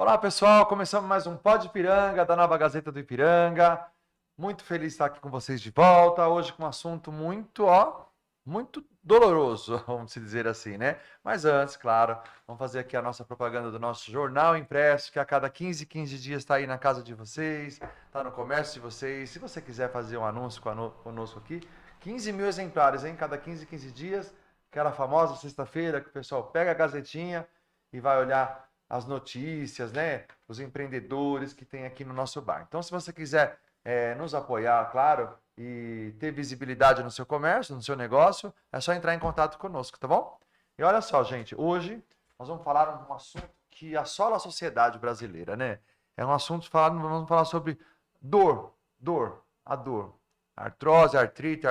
Olá, pessoal. Começamos mais um Pod Ipiranga, da Nova Gazeta do Ipiranga. Muito feliz de estar aqui com vocês de volta. Hoje com um assunto muito doloroso, vamos dizer assim, né? Mas antes, claro, vamos fazer aqui a nossa propaganda do nosso jornal impresso, que a cada 15 dias está aí na casa de vocês, está no comércio de vocês. Se você quiser fazer um anúncio conosco aqui, 15 mil exemplares, hein? Cada 15 dias, aquela famosa sexta-feira que o pessoal pega a gazetinha e vai olhar as notícias, né? Os empreendedores que tem aqui no nosso bar. Então, se você quiser nos apoiar, claro, e ter visibilidade no seu comércio, no seu negócio, é só entrar em contato conosco, tá bom? E olha só, gente, hoje nós vamos falar de um assunto que assola a sociedade brasileira, né? É um assunto vamos falar sobre a dor. Artrose, artrite,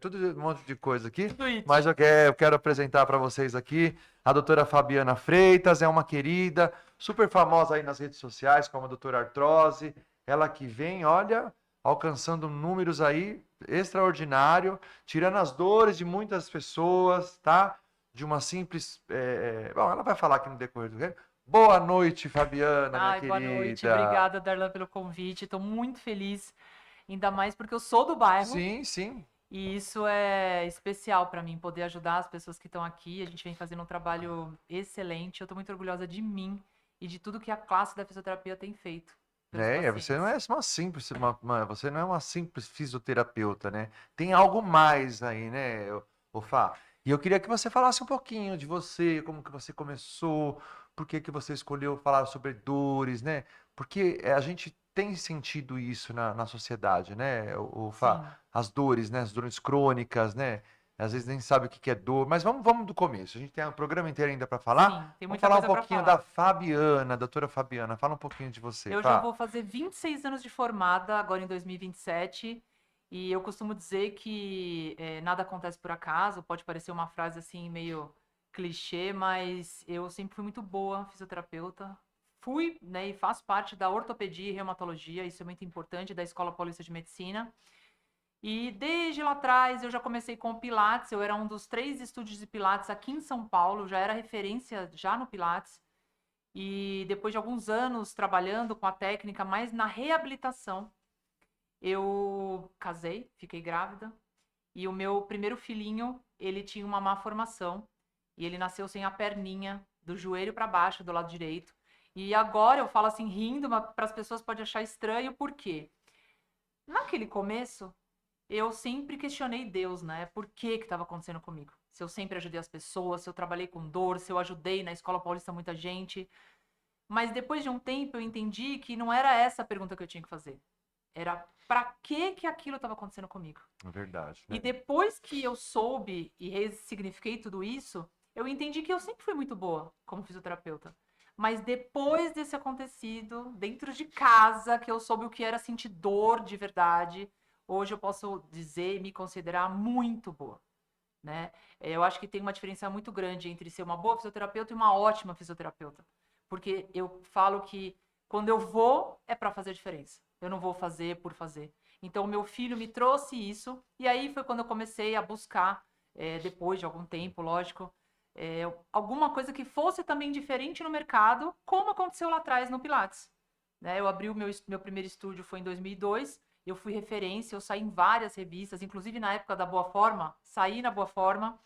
tudo um monte de coisa aqui. Mas eu quero apresentar para vocês aqui a doutora Fabiana Freitas, é uma querida, super famosa aí nas redes sociais como a doutora Artrose. Ela que vem, olha, alcançando números aí extraordinário, tirando as dores de muitas pessoas, tá? De uma simples... Bom, ela vai falar aqui no decorrer do tempo. Boa noite, Fabiana, minha Ai, boa querida. noite. Obrigada, Darlan, pelo convite. Estou muito feliz, ainda mais porque eu sou do bairro Sim, sim. e isso é especial para mim, poder ajudar as pessoas que estão aqui. A gente vem fazendo um trabalho excelente. Eu estou muito orgulhosa de mim e de tudo que a classe da fisioterapia tem feito pelos Você não pacientes. é você não é uma simples fisioterapeuta, né? Tem algo mais aí, né, ô Fá? E eu queria que você falasse um pouquinho de você, como que você começou, por que que você escolheu falar sobre dores, né? Porque a gente tem sentido isso na sociedade, né, o Fá? Sim, As dores, né? As dores crônicas, né? Às vezes nem sabe o que que é dor, mas vamos do começo. A gente tem um programa inteiro ainda para falar. sim, tem Vamos muita falar um coisa para pouquinho da falar. Fabiana, doutora Fabiana. Fala um pouquinho de você, Eu já Fá. vou fazer 26 anos de formada agora em 2027 e eu costumo dizer que nada acontece por acaso. Pode parecer uma frase assim meio clichê, mas eu sempre fui muito boa fisioterapeuta. Fui, né, e faço parte da ortopedia e reumatologia, isso é muito importante, da Escola Paulista de Medicina. E desde lá atrás eu já comecei com o Pilates, eu era um dos 3 estúdios de Pilates aqui em São Paulo, já era referência já no Pilates. E depois de alguns anos trabalhando com a técnica, mais na reabilitação, eu casei, fiquei grávida, e o meu primeiro filhinho, ele tinha uma má formação, e ele nasceu sem a perninha, do joelho para baixo, do lado direito. E agora eu falo assim, rindo, mas para as pessoas pode achar estranho, por quê? Naquele começo, eu sempre questionei Deus, né? Por que que estava acontecendo comigo? Se eu sempre ajudei as pessoas, se eu trabalhei com dor, se eu ajudei na Escola Paulista muita gente, mas depois de um tempo eu entendi que não era essa a pergunta que eu tinha que fazer. Era para que que aquilo estava acontecendo comigo. É verdade, E né? depois que eu soube e ressignifiquei tudo isso, eu entendi que eu sempre fui muito boa como fisioterapeuta. Mas depois desse acontecido, dentro de casa, que eu soube o que era sentir dor de verdade, hoje eu posso dizer e me considerar muito boa, né? Eu acho que tem uma diferença muito grande entre ser uma boa fisioterapeuta e uma ótima fisioterapeuta. Porque eu falo que quando eu vou, é para fazer diferença. Eu não vou fazer por fazer. Então, meu filho me trouxe isso, e aí foi quando eu comecei a buscar, depois de algum tempo, lógico, alguma coisa que fosse também diferente no mercado, como aconteceu lá atrás no Pilates. Né? Eu abri o meu primeiro estúdio foi em 2002, eu fui referência, eu saí em várias revistas, inclusive na época da Boa Forma, saí na Boa Forma,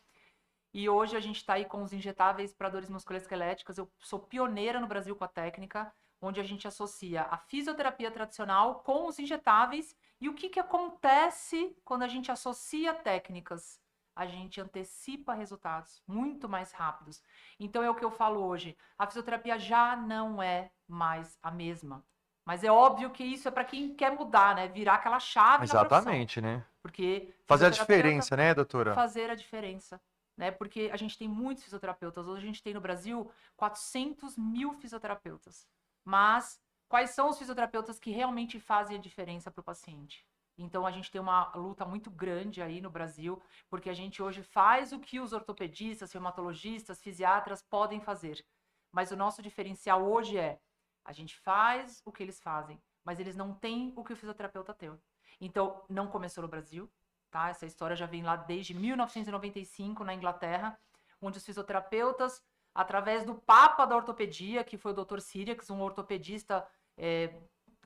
e hoje a gente está aí com os injetáveis para dores musculoesqueléticas. Eu sou pioneira no Brasil com a técnica, onde a gente associa a fisioterapia tradicional com os injetáveis. E o que, que acontece quando a gente associa técnicas? A gente antecipa resultados muito mais rápidos. Então é o que eu falo hoje. A fisioterapia já não é mais a mesma. Mas é óbvio que isso é para quem quer mudar, né? Virar aquela chave na profissão. Exatamente, né? Porque Fazer a fisioterapeuta diferença, né, doutora? fazer a diferença, né? Porque a gente tem muitos fisioterapeutas. Hoje a gente tem no Brasil 400 mil fisioterapeutas. Mas quais são os fisioterapeutas que realmente fazem a diferença para o paciente? Então a gente tem uma luta muito grande aí no Brasil, porque a gente hoje faz o que os ortopedistas, reumatologistas, fisiatras podem fazer. Mas o nosso diferencial hoje é a gente faz o que eles fazem, mas eles não têm o que o fisioterapeuta tem. Então, não começou no Brasil, tá? Essa história já vem lá desde 1995 na Inglaterra, onde os fisioterapeutas através do Papa da Ortopedia, que foi o Dr. Siriax, um ortopedista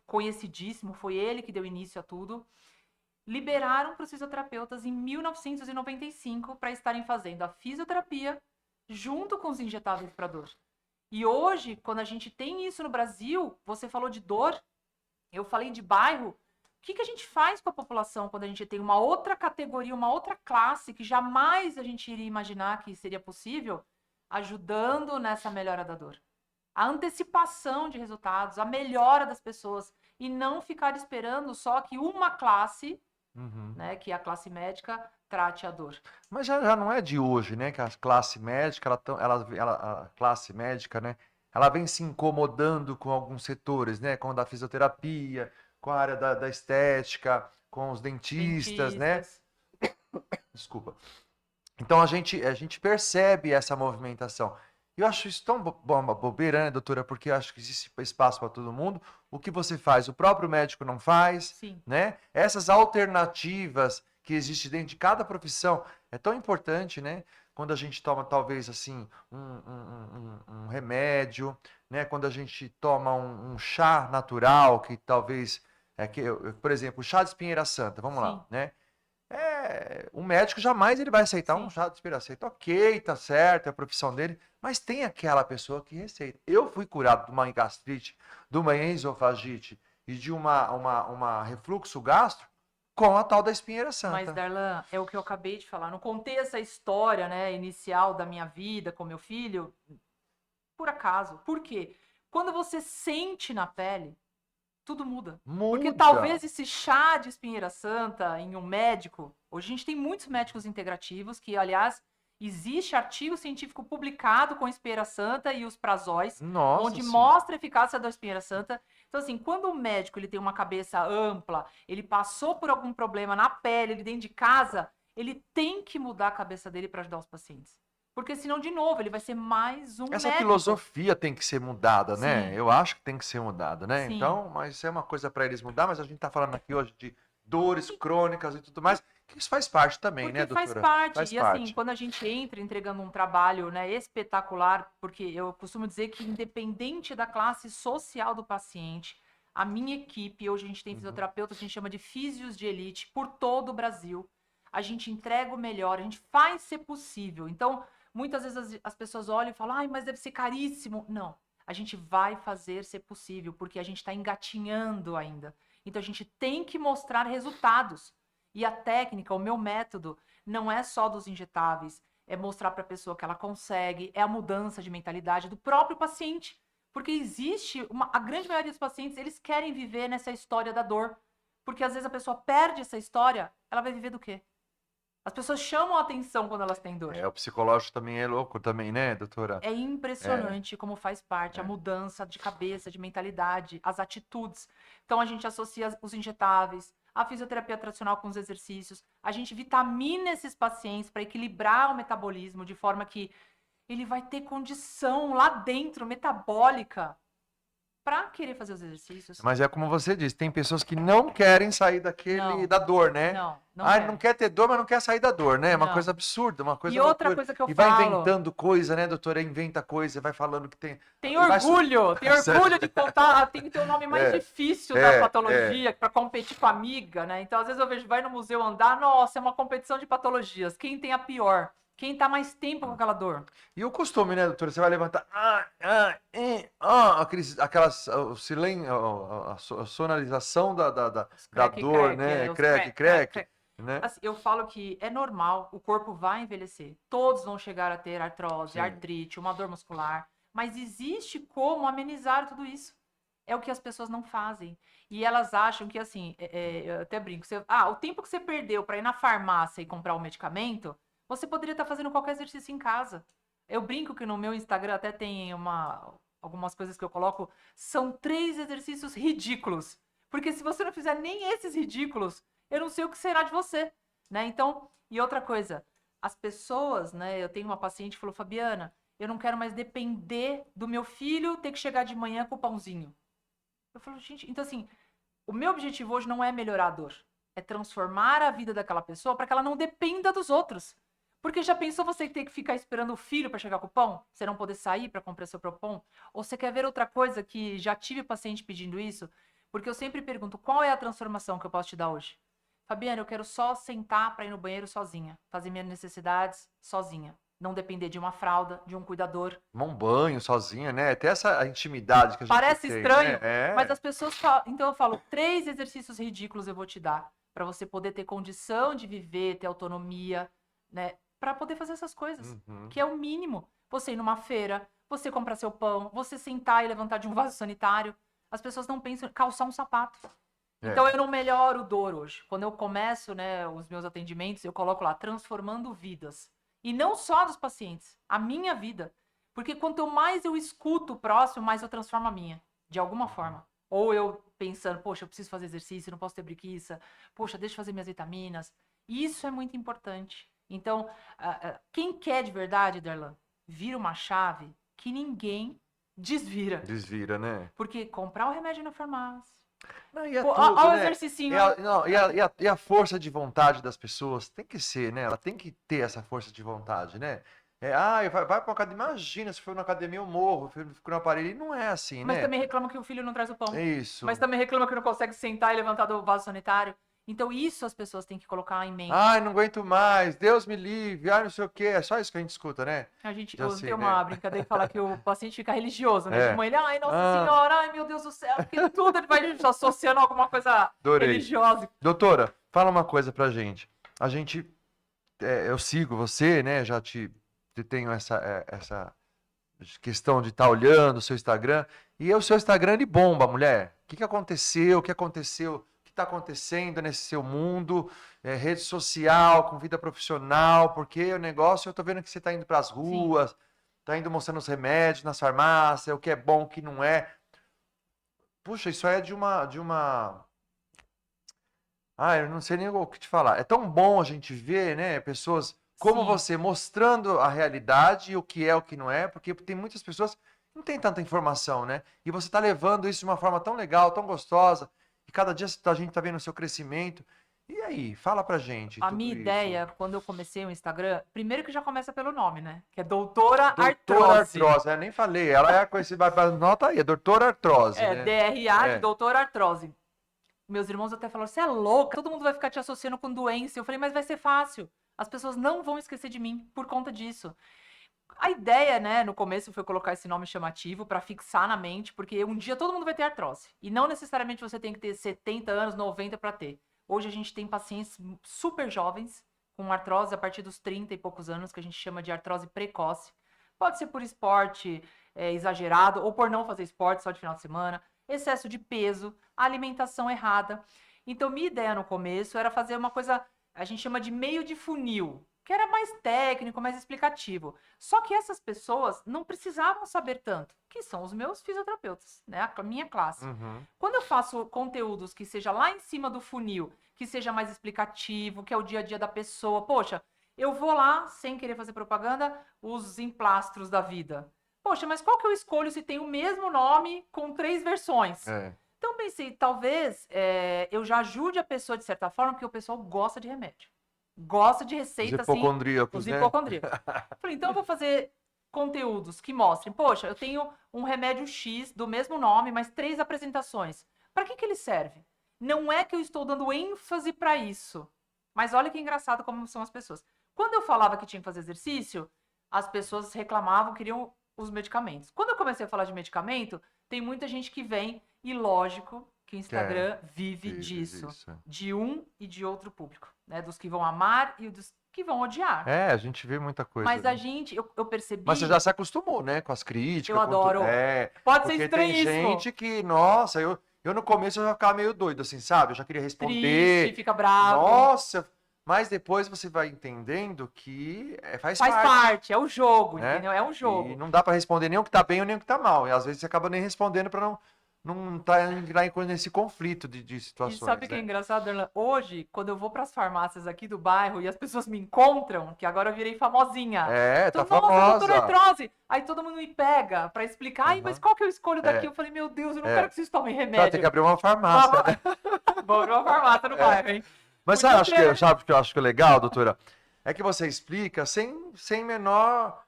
conhecidíssimo, foi ele que deu início a tudo, liberaram para os fisioterapeutas em 1995 para estarem fazendo a fisioterapia junto com os injetáveis para dor. E hoje, quando a gente tem isso no Brasil, você falou de dor, eu falei de bairro, o que a gente faz com a população quando a gente tem uma outra categoria, uma outra classe que jamais a gente iria imaginar que seria possível, ajudando nessa melhora da dor? A antecipação de resultados, a melhora das pessoas, e não ficar esperando só que uma classe, né, que é a classe médica, trate a dor. Mas já não é de hoje, né? Que a classe médica, a classe médica, né? Ela vem se incomodando com alguns setores, né? Com a da fisioterapia, com a área da estética, com os dentistas, né? Desculpa. Então a gente percebe essa movimentação. Eu acho isso tão uma bobeira, né, doutora? Porque eu acho que existe espaço para todo mundo. O que você faz, o próprio médico não faz, Sim. né? Essas alternativas que existem dentro de cada profissão é tão importante, né? Quando a gente toma, talvez, assim, um remédio, né? Quando a gente toma um chá natural, que talvez, por exemplo, o chá de espinheira santa, vamos lá, né? O médico jamais ele vai aceitar um chá de espinheira santa. Ok, tá certo, é a profissão dele, mas tem aquela pessoa que receita. Eu fui curado de uma gastrite, de uma esofagite e de uma refluxo gastro com a tal da espinheira santa. Mas, Darlan, é o que eu acabei de falar. Não contei essa história, né, inicial da minha vida com meu filho por acaso. Por quê? Quando você sente na pele, tudo muda. Porque talvez esse chá de espinheira santa em um médico, hoje a gente tem muitos médicos integrativos que, aliás, existe artigo científico publicado com a espinheira santa e os prazóis, onde mostra a eficácia da espinheira santa. Então, assim, quando o médico ele tem uma cabeça ampla, ele passou por algum problema na pele, ele dentro de casa, ele tem que mudar a cabeça dele para ajudar os pacientes. Porque senão, de novo, ele vai ser mais um Essa médico. filosofia tem que ser mudada, né? Sim. Eu acho que tem que ser mudada, né? Sim. Então, mas isso é uma coisa para eles mudar, mas a gente está falando aqui hoje de dores crônicas e tudo mais, que isso faz parte também, porque né, doutora? Faz parte. Faz e parte. Assim, quando a gente entra entregando um trabalho, né, espetacular, porque eu costumo dizer que independente da classe social do paciente, a minha equipe, hoje a gente tem fisioterapeutas, a gente chama de físios de elite, por todo o Brasil. A gente entrega o melhor, a gente faz ser possível. Então, muitas vezes as pessoas olham e falam, ai, mas deve ser caríssimo. Não, a gente vai fazer ser possível, porque a gente está engatinhando ainda. Então, a gente tem que mostrar resultados. E a técnica, o meu método, não é só dos injetáveis, é mostrar para a pessoa que ela consegue, é a mudança de mentalidade do próprio paciente. Porque existe, a grande maioria dos pacientes, eles querem viver nessa história da dor. Porque às vezes a pessoa perde essa história, ela vai viver do quê? As pessoas chamam a atenção quando elas têm dor. O psicológico também é louco também, né, doutora? É impressionante como faz parte a mudança de cabeça, de mentalidade, as atitudes. Então a gente associa os injetáveis, a fisioterapia tradicional com os exercícios, a gente vitamina esses pacientes para equilibrar o metabolismo de forma que ele vai ter condição lá dentro, metabólica, para querer fazer os exercícios. Mas é como você disse, tem pessoas que não querem sair da dor, né? Não quer ter dor, mas não quer sair da dor, né? É uma coisa absurda, uma coisa. E outra coisa que eu falo. E vai inventando coisa, né, doutora? Inventa coisa, vai falando que tem. Tem orgulho de contar, tem que ter o nome mais difícil da patologia para competir com a amiga, né? Então, às vezes eu vejo, vai no museu andar, nossa, é uma competição de patologias. Quem tem a pior? Quem tá mais tempo com aquela dor? E o costume, né, doutora? Você vai levantar. O silêncio, a sonorização da dor, né? Creque. Né? Assim, eu falo que é normal, o corpo vai envelhecer. Todos vão chegar a ter artrose, artrite, uma dor muscular. Mas existe como amenizar tudo isso. É o que as pessoas não fazem. E elas acham que, assim, eu até brinco. O tempo que você perdeu para ir na farmácia e comprar o medicamento, você poderia estar fazendo qualquer exercício em casa. Eu brinco que no meu Instagram até tem algumas coisas que eu coloco. São 3 exercícios ridículos. Porque se você não fizer nem esses ridículos, eu não sei o que será de você, né? Então, e outra coisa, as pessoas, né? Eu tenho uma paciente que falou, Fabiana, eu não quero mais depender do meu filho ter que chegar de manhã com o pãozinho. Eu falo, gente, então assim, o meu objetivo hoje não é melhorar a dor, é transformar a vida daquela pessoa para que ela não dependa dos outros. Porque já pensou você ter que ficar esperando o filho para chegar com o pão? Você não poder sair para comprar seu próprio pão? Ou você quer ver outra coisa que já tive paciente pedindo isso? Porque eu sempre pergunto, qual é a transformação que eu posso te dar hoje? Fabiana, eu quero só sentar para ir no banheiro sozinha, fazer minhas necessidades sozinha, não depender de uma fralda, de um cuidador. Tomar um banho sozinha, né? Ter essa intimidade que a gente Parece tem, estranho, né? mas as pessoas falam. Então eu falo, 3 exercícios ridículos eu vou te dar para você poder ter condição de viver, ter autonomia, né? Para poder fazer essas coisas, Uhum. que é o mínimo. Você ir numa feira, você comprar seu pão, você sentar e levantar de um vaso sanitário. As pessoas não pensam em calçar um sapato. Então eu não melhoro dor hoje. Quando eu começo, né, os meus atendimentos, eu coloco lá transformando vidas. E não só dos pacientes, a minha vida. Porque quanto mais eu escuto o próximo, mais eu transformo a minha, de alguma forma. Ou eu pensando, poxa, eu preciso fazer exercício, não posso ter preguiça. Poxa, deixa eu fazer minhas vitaminas. Isso é muito importante. Então, quem quer de verdade, Darlan, vira uma chave que ninguém desvira. Desvira, né? Porque comprar o remédio na farmácia. Não, e é Pô, tudo, ó o né? exercicinho. E a força de vontade das pessoas tem que ser, né? Ela tem que ter essa força de vontade, né? Vai pra academia. Imagina, se for na academia eu morro, fico no aparelho. E não é assim, Mas né? também reclama que o filho não traz o pão. É isso. Mas também reclama que não consegue sentar e levantar do vaso sanitário. Então isso as pessoas têm que colocar em mente. Ai, não aguento mais, Deus me livre, ai, não sei o quê. É só isso que a gente escuta, né? Eu Assim, tenho né? uma brincadeira de falar que o paciente fica religioso, né? De É. manhã ele, ai, Nossa Ah. Senhora, ai, meu Deus do céu, porque tudo ele vai associando a alguma coisa Adorei. religiosa. Doutora, fala uma coisa pra gente. Eu sigo você, né? Te tenho essa questão de estar olhando o seu Instagram. E o seu Instagram, ele bomba, mulher. O que aconteceu? O que aconteceu? O que está acontecendo nesse seu mundo? Rede social, com vida profissional, porque o negócio, eu tô vendo que você está indo para as ruas, tá indo mostrando os remédios nas farmácias, o que é bom, o que não é. Puxa, isso aí é eu não sei nem o que te falar. É tão bom a gente ver, né, pessoas como Sim. você mostrando a realidade, o que é, o que não é, porque tem muitas pessoas que não têm tanta informação, né? E você está levando isso de uma forma tão legal, tão gostosa, e cada dia a gente está vendo o seu crescimento. E aí, fala pra gente A tudo minha isso. ideia, quando eu comecei o Instagram, primeiro que já começa pelo nome, né? Que é Doutora Doutora Artrose. Artrose, nem falei, ela é conhecida, nota aí, é Doutora Artrose, É, né? DRA de Doutora Artrose. Meus irmãos até falaram, você é louca, todo mundo vai ficar te associando com doença. Eu falei, mas vai ser fácil. As pessoas não vão esquecer de mim por conta disso. A ideia, né, no começo foi colocar esse nome chamativo para fixar na mente, porque um dia todo mundo vai ter artrose. E não necessariamente você tem que ter 70 anos, 90 para ter. Hoje a gente tem pacientes super jovens com artrose a partir dos 30 e poucos anos, que a gente chama de artrose precoce. Pode ser por esporte exagerado ou por não fazer esporte só de final de semana, excesso de peso, alimentação errada. Então, minha ideia no começo era fazer uma coisa, a gente chama de meio de funil, que era mais técnico, mais explicativo. Só que essas pessoas não precisavam saber tanto, que são os meus fisioterapeutas, né? A minha classe. Uhum. Quando eu faço conteúdos que seja lá em cima do funil, que seja mais explicativo, que é o dia a dia da pessoa, poxa, eu vou lá, sem querer fazer propaganda, os emplastros da vida. Poxa, mas qual que eu escolho se tem o mesmo nome com 3 versões? Então pensei, talvez eu já ajude a pessoa de certa forma, porque o pessoal gosta de remédio. Gosta de receita, os hipocondríacos, os né? hipocondríacos. Falei, então eu vou fazer conteúdos que mostrem, poxa, eu tenho um remédio X do mesmo nome, mas 3 apresentações. Para que ele serve? Não é que eu estou dando ênfase para isso. Mas olha que engraçado como são as pessoas. Quando eu falava que tinha que fazer exercício, as pessoas reclamavam, queriam os medicamentos. Quando eu comecei a falar de medicamento, tem muita gente que vem, e lógico que o Instagram vive disso. De um e de outro público, né? Dos que vão amar e dos que vão odiar. A gente vê muita coisa. Mas a gente, eu percebi... Mas você já se acostumou, né? Com as críticas. Eu adoro. Pode ser estranhíssimo. Tem gente que, nossa, eu no começo eu já ficava meio doido, assim, sabe? Eu já queria responder. Triste, fica bravo. Nossa, mas depois você vai entendendo que faz parte. Faz parte, é o jogo, entendeu? É um jogo. E não dá pra responder nem o que tá bem ou nem o que tá mal. E às vezes você acaba nem respondendo pra não entrar nesse conflito de situações. E sabe o que é engraçado, Darlan? Hoje, quando eu vou pras farmácias aqui do bairro e as pessoas me encontram, que agora eu virei famosinha. Tá famosa. Doutora Artrose. Aí todo mundo me pega pra explicar. Ai, mas qual que eu escolho daqui? Eu falei, meu Deus, eu não quero que vocês tomem remédio. Tem que abrir uma farmácia, né? Vou abrir uma farmácia no bairro, hein? Mas sabe o que eu acho que é legal, doutora? É que você explica sem menor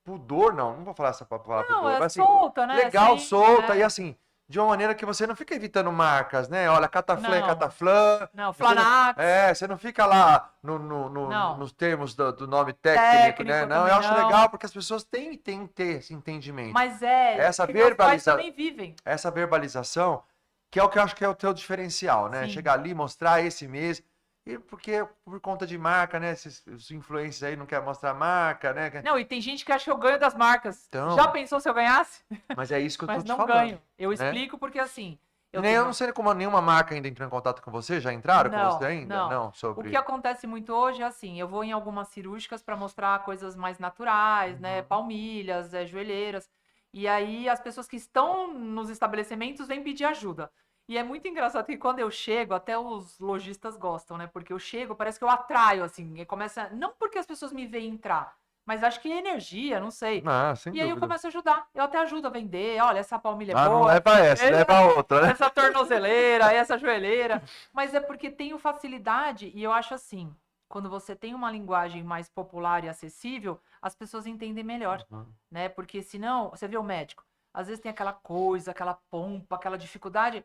pudor, não vou falar essa palavra Não, pudor, é mas assim, solta, né? legal, Sem, solta, e assim, de uma maneira que você não fica evitando marcas, né? Olha, cataflã é não, cataflã, não, você não, Flanax, você não fica lá não. nos termos do nome técnico, né? Técnico Não, eu também acho não. legal porque as pessoas têm que ter esse entendimento. Mas é, Essa porque meus pais verbaliza, também vivem. essa verbalização, que é o que eu acho que é o teu diferencial, né? Sim. Chegar ali, mostrar esse mês, e porque por conta de marca, né? Esses influencers aí não querem mostrar marca, né? Não, e tem gente que acha que eu ganho das marcas. Já Então, pensou se eu ganhasse? mas é isso que eu tô Mas te não falando, ganho. Eu né? explico porque assim, eu Nem eu tenho. não sei como nenhuma marca ainda entrou em contato com você, já entraram com você Não, ainda? não. Não, O que sobre. acontece muito hoje é assim, eu vou em algumas cirúrgicas para mostrar coisas mais naturais, né? Uhum. Palmilhas, joelheiras. E aí as pessoas que estão nos estabelecimentos vêm pedir ajuda. E é muito engraçado que quando eu chego, até os lojistas gostam, né? Porque eu chego, parece que eu atraio, assim, e começa. Não porque as pessoas me veem entrar, mas acho que é energia, não sei. Ah, sem E aí eu dúvida. começo a ajudar. Eu até ajudo a vender. Olha, essa palmilha é Ah, não boa. leva essa, leva outra, né? Essa tornozeleira, essa joelheira. Mas é porque tenho facilidade e eu acho assim, quando você tem uma linguagem mais popular e acessível, as pessoas entendem melhor, Uhum. né? Porque senão, você vê o médico, às vezes tem aquela coisa, aquela pompa, aquela dificuldade,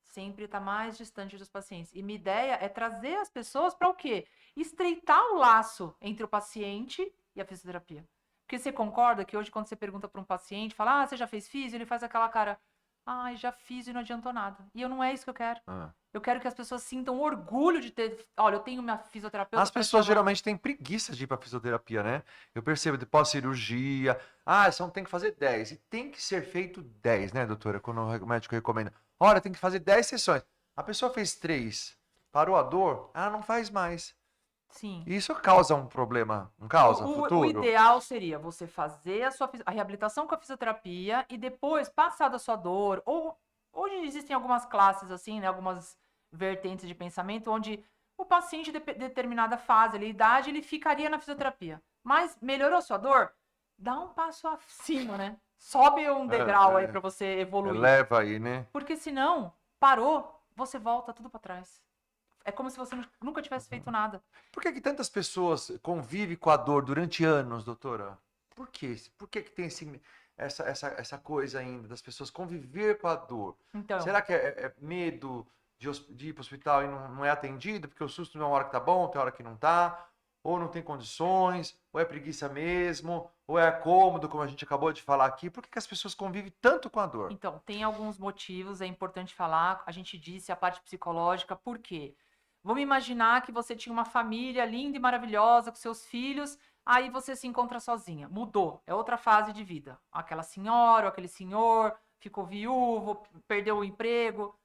sempre está mais distante dos pacientes. E minha ideia é trazer as pessoas para o quê? Estreitar o laço entre o paciente e a fisioterapia. Porque você concorda que hoje, quando você pergunta para um paciente, fala, você já fez fisio? Ele faz aquela cara, ai, já fiz e não adiantou nada. E eu não é isso que eu quero. Ah. Eu quero que as pessoas sintam orgulho de ter. Olha, eu tenho minha fisioterapeuta As para pessoas chamar. geralmente têm preguiça de ir para fisioterapia, né? Eu percebo, de pós-cirurgia, só tem que fazer 10. E tem que ser feito 10, né, doutora? Quando o médico recomenda. Olha, tem que fazer 10 sessões. A pessoa fez 3, parou a dor, ela não faz mais. Sim. E isso causa um problema, não causa, O futuro? ideal seria você fazer a reabilitação com a fisioterapia e depois, passada a sua dor, ou hoje existem algumas classes assim, né, algumas vertentes de pensamento onde o paciente de determinada fase, ali, idade, ele ficaria na fisioterapia. Mas melhorou a sua dor? Dá um passo acima, né? Sobe um degrau aí para você evoluir. Leva aí, né? Porque senão, parou, você volta tudo para trás. É como se você nunca tivesse feito nada. Por que que tantas pessoas convivem com a dor durante anos, doutora? Por quê? Por que que tem essa coisa ainda das pessoas conviver com a dor? Então, Será que é medo de ir para o hospital e não é atendido? Porque o susto tem uma hora que tá bom, tem hora que não tá, ou não tem condições, ou é preguiça mesmo, ou é cômodo, como a gente acabou de falar aqui. Por que que as pessoas convivem tanto com a dor? Então, tem alguns motivos, é importante falar. A gente disse a parte psicológica, por quê? Vamos imaginar que você tinha uma família linda e maravilhosa com seus filhos, aí você se encontra sozinha. Mudou, é outra fase de vida. Aquela senhora, ou aquele senhor ficou viúvo, perdeu o emprego,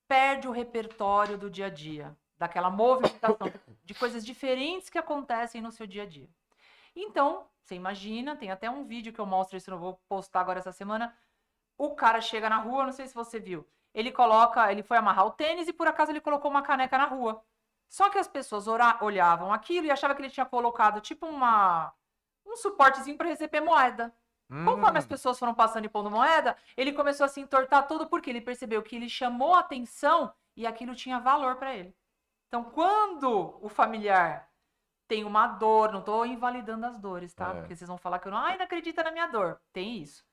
perde o repertório do dia a dia, daquela movimentação de coisas diferentes que acontecem no seu dia a dia. Então, você imagina, tem até um vídeo que eu mostro isso, eu vou postar agora essa semana. O cara chega na rua, não sei se você viu. Ele foi amarrar o tênis e por acaso ele colocou uma caneca na rua. Só que as pessoas olhavam aquilo e achavam que ele tinha colocado tipo um suportezinho para receber moeda. Conforme as Hum, pessoas foram passando e pondo moeda, ele começou a se entortar tudo porque ele percebeu que ele chamou a atenção e aquilo tinha valor para ele. Então, quando o familiar tem uma dor, não estou invalidando as dores, tá? é. Porque vocês vão falar que eu não acredita na minha dor. Tem isso.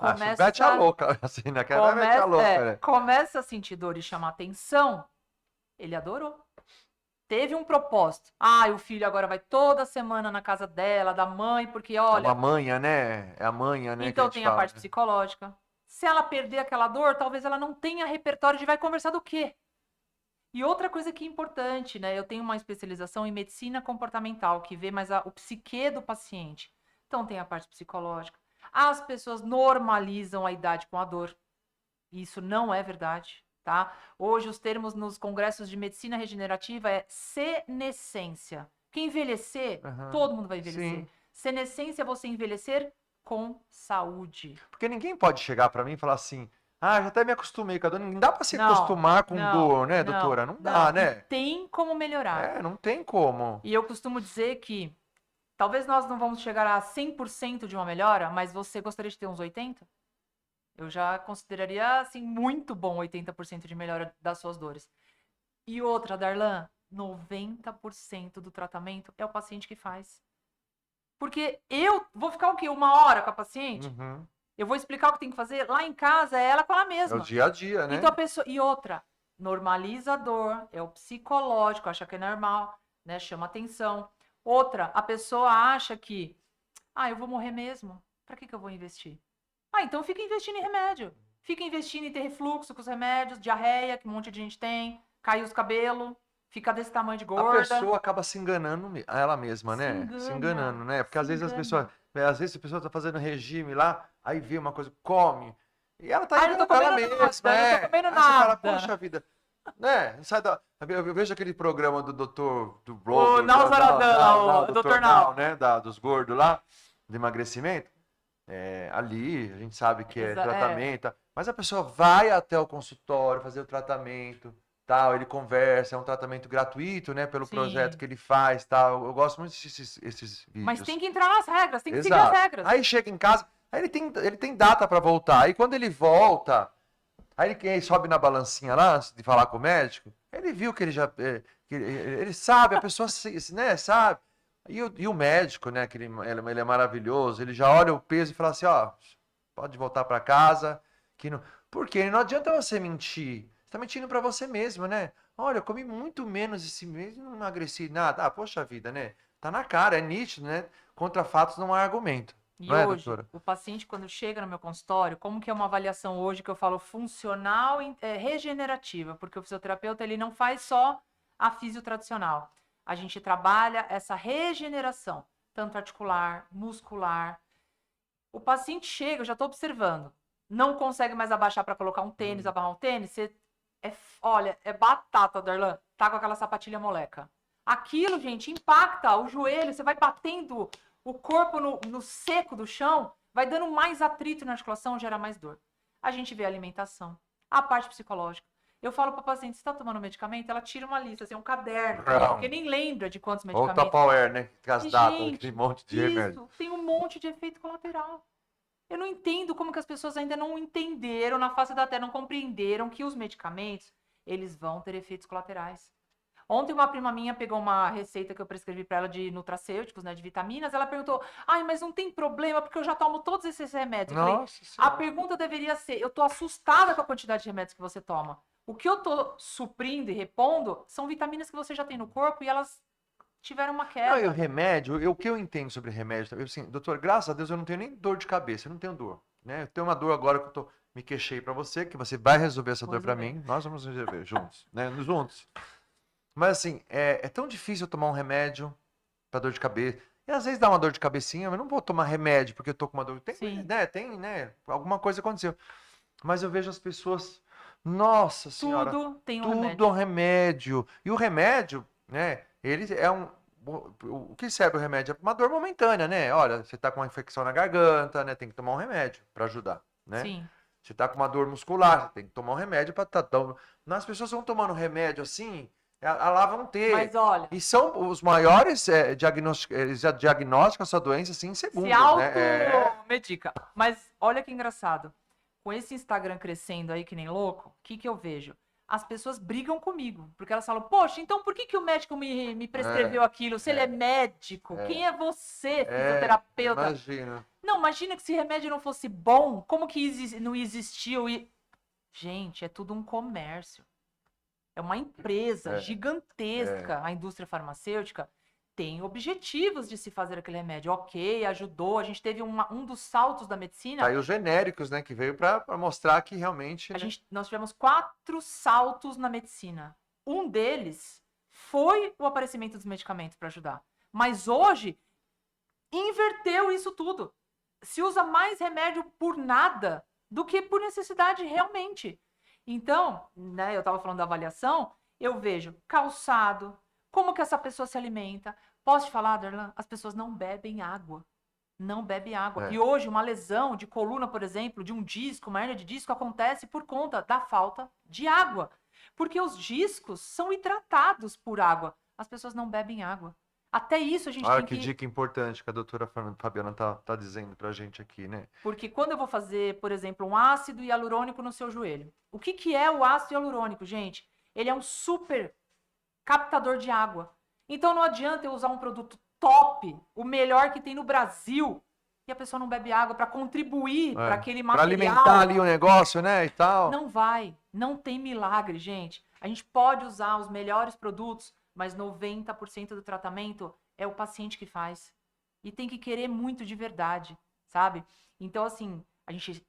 Mete a Começa louca, assim, né? Vai mete a louca, né? começa a sentir dor e chamar atenção, ele adorou. Teve um propósito. O filho agora vai toda semana na casa dela, da mãe, porque É uma olha. manha, né? É a manha, né, que a Então gente tem a fala, parte né? psicológica. Se ela perder aquela dor, talvez ela não tenha repertório de vai conversar do quê? E outra coisa que é importante, né? Eu tenho uma especialização em medicina comportamental, que vê mais o psiquê do paciente. Então tem a parte psicológica. As pessoas normalizam a idade com a dor. Isso não é verdade, tá? Hoje os termos nos congressos de medicina regenerativa é senescência. Que envelhecer, Aham. todo mundo vai envelhecer. Sim. Senescência é você envelhecer com saúde. Porque ninguém pode chegar pra mim e falar assim, já até me acostumei com a dor. Não dá pra se Não, acostumar com não, dor, né, não, doutora? Não dá, não. E né? tem como melhorar. Não tem como. E eu costumo dizer que talvez nós não vamos chegar a 100% de uma melhora, mas você gostaria de ter uns 80%? Eu já consideraria, assim, muito bom 80% de melhora das suas dores. E outra, Darlan, 90% do tratamento é o paciente que faz. Porque eu vou ficar o quê? 1 hora com a paciente? Uhum. Eu vou explicar o que tem que fazer? Lá em casa é ela com ela É o mesma. dia a dia, né? Então a pessoa. E outra, normaliza a dor, é o psicológico, acha que é normal, né? Chama atenção. Outra, a pessoa acha que, eu vou morrer mesmo. Pra que eu vou investir? Então fica investindo em remédio. Fica investindo em ter refluxo com os remédios, diarreia, que um monte de gente tem, caiu os cabelos, fica desse tamanho de A gorda. pessoa acaba se enganando a ela mesma, Se né? Se engana, enganando, né? Porque às se vezes engana. às vezes a pessoa tá fazendo regime lá, aí vê uma coisa, come, e ela tá Ai, não tô enganando ela comendo mesma, nada, não tô comendo Aí você fala, nada. poxa vida, né? Sai da... Eu vejo aquele programa do doutor, do O Nauzaradão, o doutor Dr. Nau, Nau. né? Dos gordos lá, de emagrecimento. Ali, a gente sabe que é tratamento, mas a pessoa vai até o consultório fazer o tratamento, tal, ele conversa, é um tratamento gratuito, né, pelo projeto Sim. que ele faz, tal. Eu gosto muito desses Mas vídeos. tem que entrar nas regras, tem que seguir as Exato. regras. Aí chega em casa, aí ele tem data para voltar. Aí quando ele volta, aí ele sobe na balancinha lá, antes de falar com o médico, ele viu que ele já, que ele sabe, a pessoa né, sabe. E o médico, né, que ele é maravilhoso, ele já olha o peso e fala assim, ó, pode voltar para casa, que não... Porque não adianta você mentir, você tá mentindo para você mesmo, né? Olha, eu comi muito menos esse mês e não emagreci nada. Poxa vida, né? Tá na cara, é nítido, né? Contra fatos não há argumento. E Não é, hoje, doutora? o paciente, quando chega no meu consultório, como que é uma avaliação hoje que eu falo funcional e regenerativa? Porque o fisioterapeuta, ele não faz só a fisio tradicional. A gente trabalha essa regeneração, tanto articular, muscular. O paciente chega, eu já estou observando, não consegue mais abaixar para colocar um tênis, abarrar um tênis, olha, é batata, Darlan, tá com aquela sapatilha moleca. Aquilo, gente, impacta o joelho, você vai batendo o corpo no seco do chão, vai dando mais atrito na articulação, gera mais dor. A gente vê a alimentação, a parte psicológica. Eu falo para a paciente, você está tomando medicamento? Ela tira uma lista, assim, um caderno, porque nem lembra de quantos Ou o medicamentos. Tupperware, né? Com as E, datas, aquele gente, monte de remédio. isso tem um monte de efeito colateral. Eu não entendo como que as pessoas ainda não entenderam na face da terra, não compreenderam que os medicamentos, eles vão ter efeitos colaterais. Ontem uma prima minha pegou uma receita que eu prescrevi para ela de nutracêuticos, né, de vitaminas, ela perguntou, mas não tem problema porque eu já tomo todos esses remédios. Eu falei, Nossa a Senhora. pergunta deveria ser, eu tô assustada com a quantidade de remédios que você toma. O que eu tô suprindo e repondo são vitaminas que você já tem no corpo e elas tiveram uma Não, queda. e o remédio, o que eu entendo sobre remédio, assim, doutor, graças a Deus eu não tenho nem dor de cabeça, eu não tenho dor, né? Eu tenho uma dor agora que me queixei para você, que você vai resolver essa dor para mim, nós vamos resolver juntos, né? Juntos. Mas assim, é tão difícil eu tomar um remédio para dor de cabeça. E às vezes dá uma dor de cabecinha, mas eu não vou tomar remédio porque eu tô com uma dor. Tem, né? Alguma coisa aconteceu. Mas eu vejo as pessoas, nossa senhora, Tudo tem um tudo remédio. é um remédio. E o remédio, né? Ele é um. O que serve o remédio? É uma dor momentânea, né? Olha, você tá com uma infecção na garganta, né? Tem que tomar um remédio para ajudar, né? Sim. Você tá com uma dor muscular, você tem que tomar um remédio para tá tão. As pessoas vão tomando remédio assim, lá vão ter. Mas olha, E são os maiores diagnósticos, eles já diagnosticam essa doença assim em se segundos, né? auto-medica. Mas olha que engraçado. Com esse Instagram crescendo aí que nem louco, o que eu vejo? As pessoas brigam comigo, porque elas falam, poxa, então por que o médico me prescreveu aquilo? Se ele é médico, quem é você, fisioterapeuta? Imagina. Não, imagina que se remédio não fosse bom, como que não existiu? Gente, é tudo um comércio. É uma empresa gigantesca, a indústria farmacêutica tem objetivos de se fazer aquele remédio. Ok, ajudou, a gente teve um dos saltos da medicina. Tá aí os genéricos, né, que veio para mostrar que realmente... Né? Nós tivemos 4 saltos na medicina. Um deles foi o aparecimento dos medicamentos para ajudar. Mas hoje, inverteu isso tudo. Se usa mais remédio por nada do que por necessidade realmente. Então, né, eu estava falando da avaliação, eu vejo calçado, como que essa pessoa se alimenta. Posso te falar, Darlan? As pessoas não bebem água. Não bebem água. E hoje, uma lesão de coluna, por exemplo, de um disco, uma hernia de disco, acontece por conta da falta de água. Porque os discos são hidratados por água. As pessoas não bebem água. Até isso a gente Olha tem que dica importante que a doutora Fabiana tá dizendo pra gente aqui, né? Porque quando eu vou fazer, por exemplo, um ácido hialurônico no seu joelho, o que é o ácido hialurônico, gente? Ele é um super captador de água. Então não adianta eu usar um produto top, o melhor que tem no Brasil, e a pessoa não bebe água para contribuir para aquele Para alimentar material. ali o negócio, né, e tal. Não vai, não tem milagre, gente. A gente pode usar os melhores produtos, mas 90% do tratamento é o paciente que faz. E tem que querer muito de verdade, sabe? Então, assim, a gente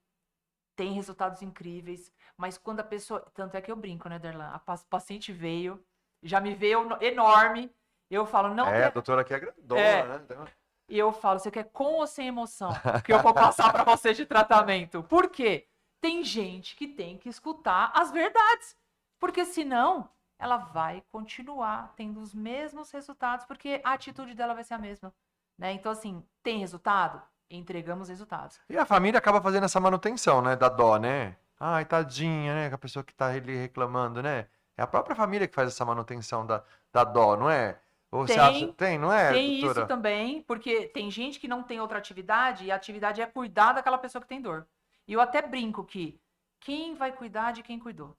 tem resultados incríveis, mas quando a pessoa. Tanto é que eu brinco, né, Darlan? A paciente veio, já me veio enorme. Eu falo, não A tem. doutora aqui é grandona, É, né? Então, e eu falo, você quer com ou sem emoção que eu vou passar para você de tratamento? Por quê? Tem gente que tem que escutar as verdades, porque senão ela vai continuar tendo os mesmos resultados, porque a atitude dela vai ser a mesma, né? Então assim, tem resultado? Entregamos resultados. E a família acaba fazendo essa manutenção, né? Da dó, né? Ai, tadinha, né? A pessoa que tá ali reclamando, né? É a própria família que faz essa manutenção da dó, não é? Ou você acha. Tem, Tem, não é, tem isso doutora? também, porque tem gente que não tem outra atividade e a atividade é cuidar daquela pessoa que tem dor. E eu até brinco que quem vai cuidar de quem cuidou?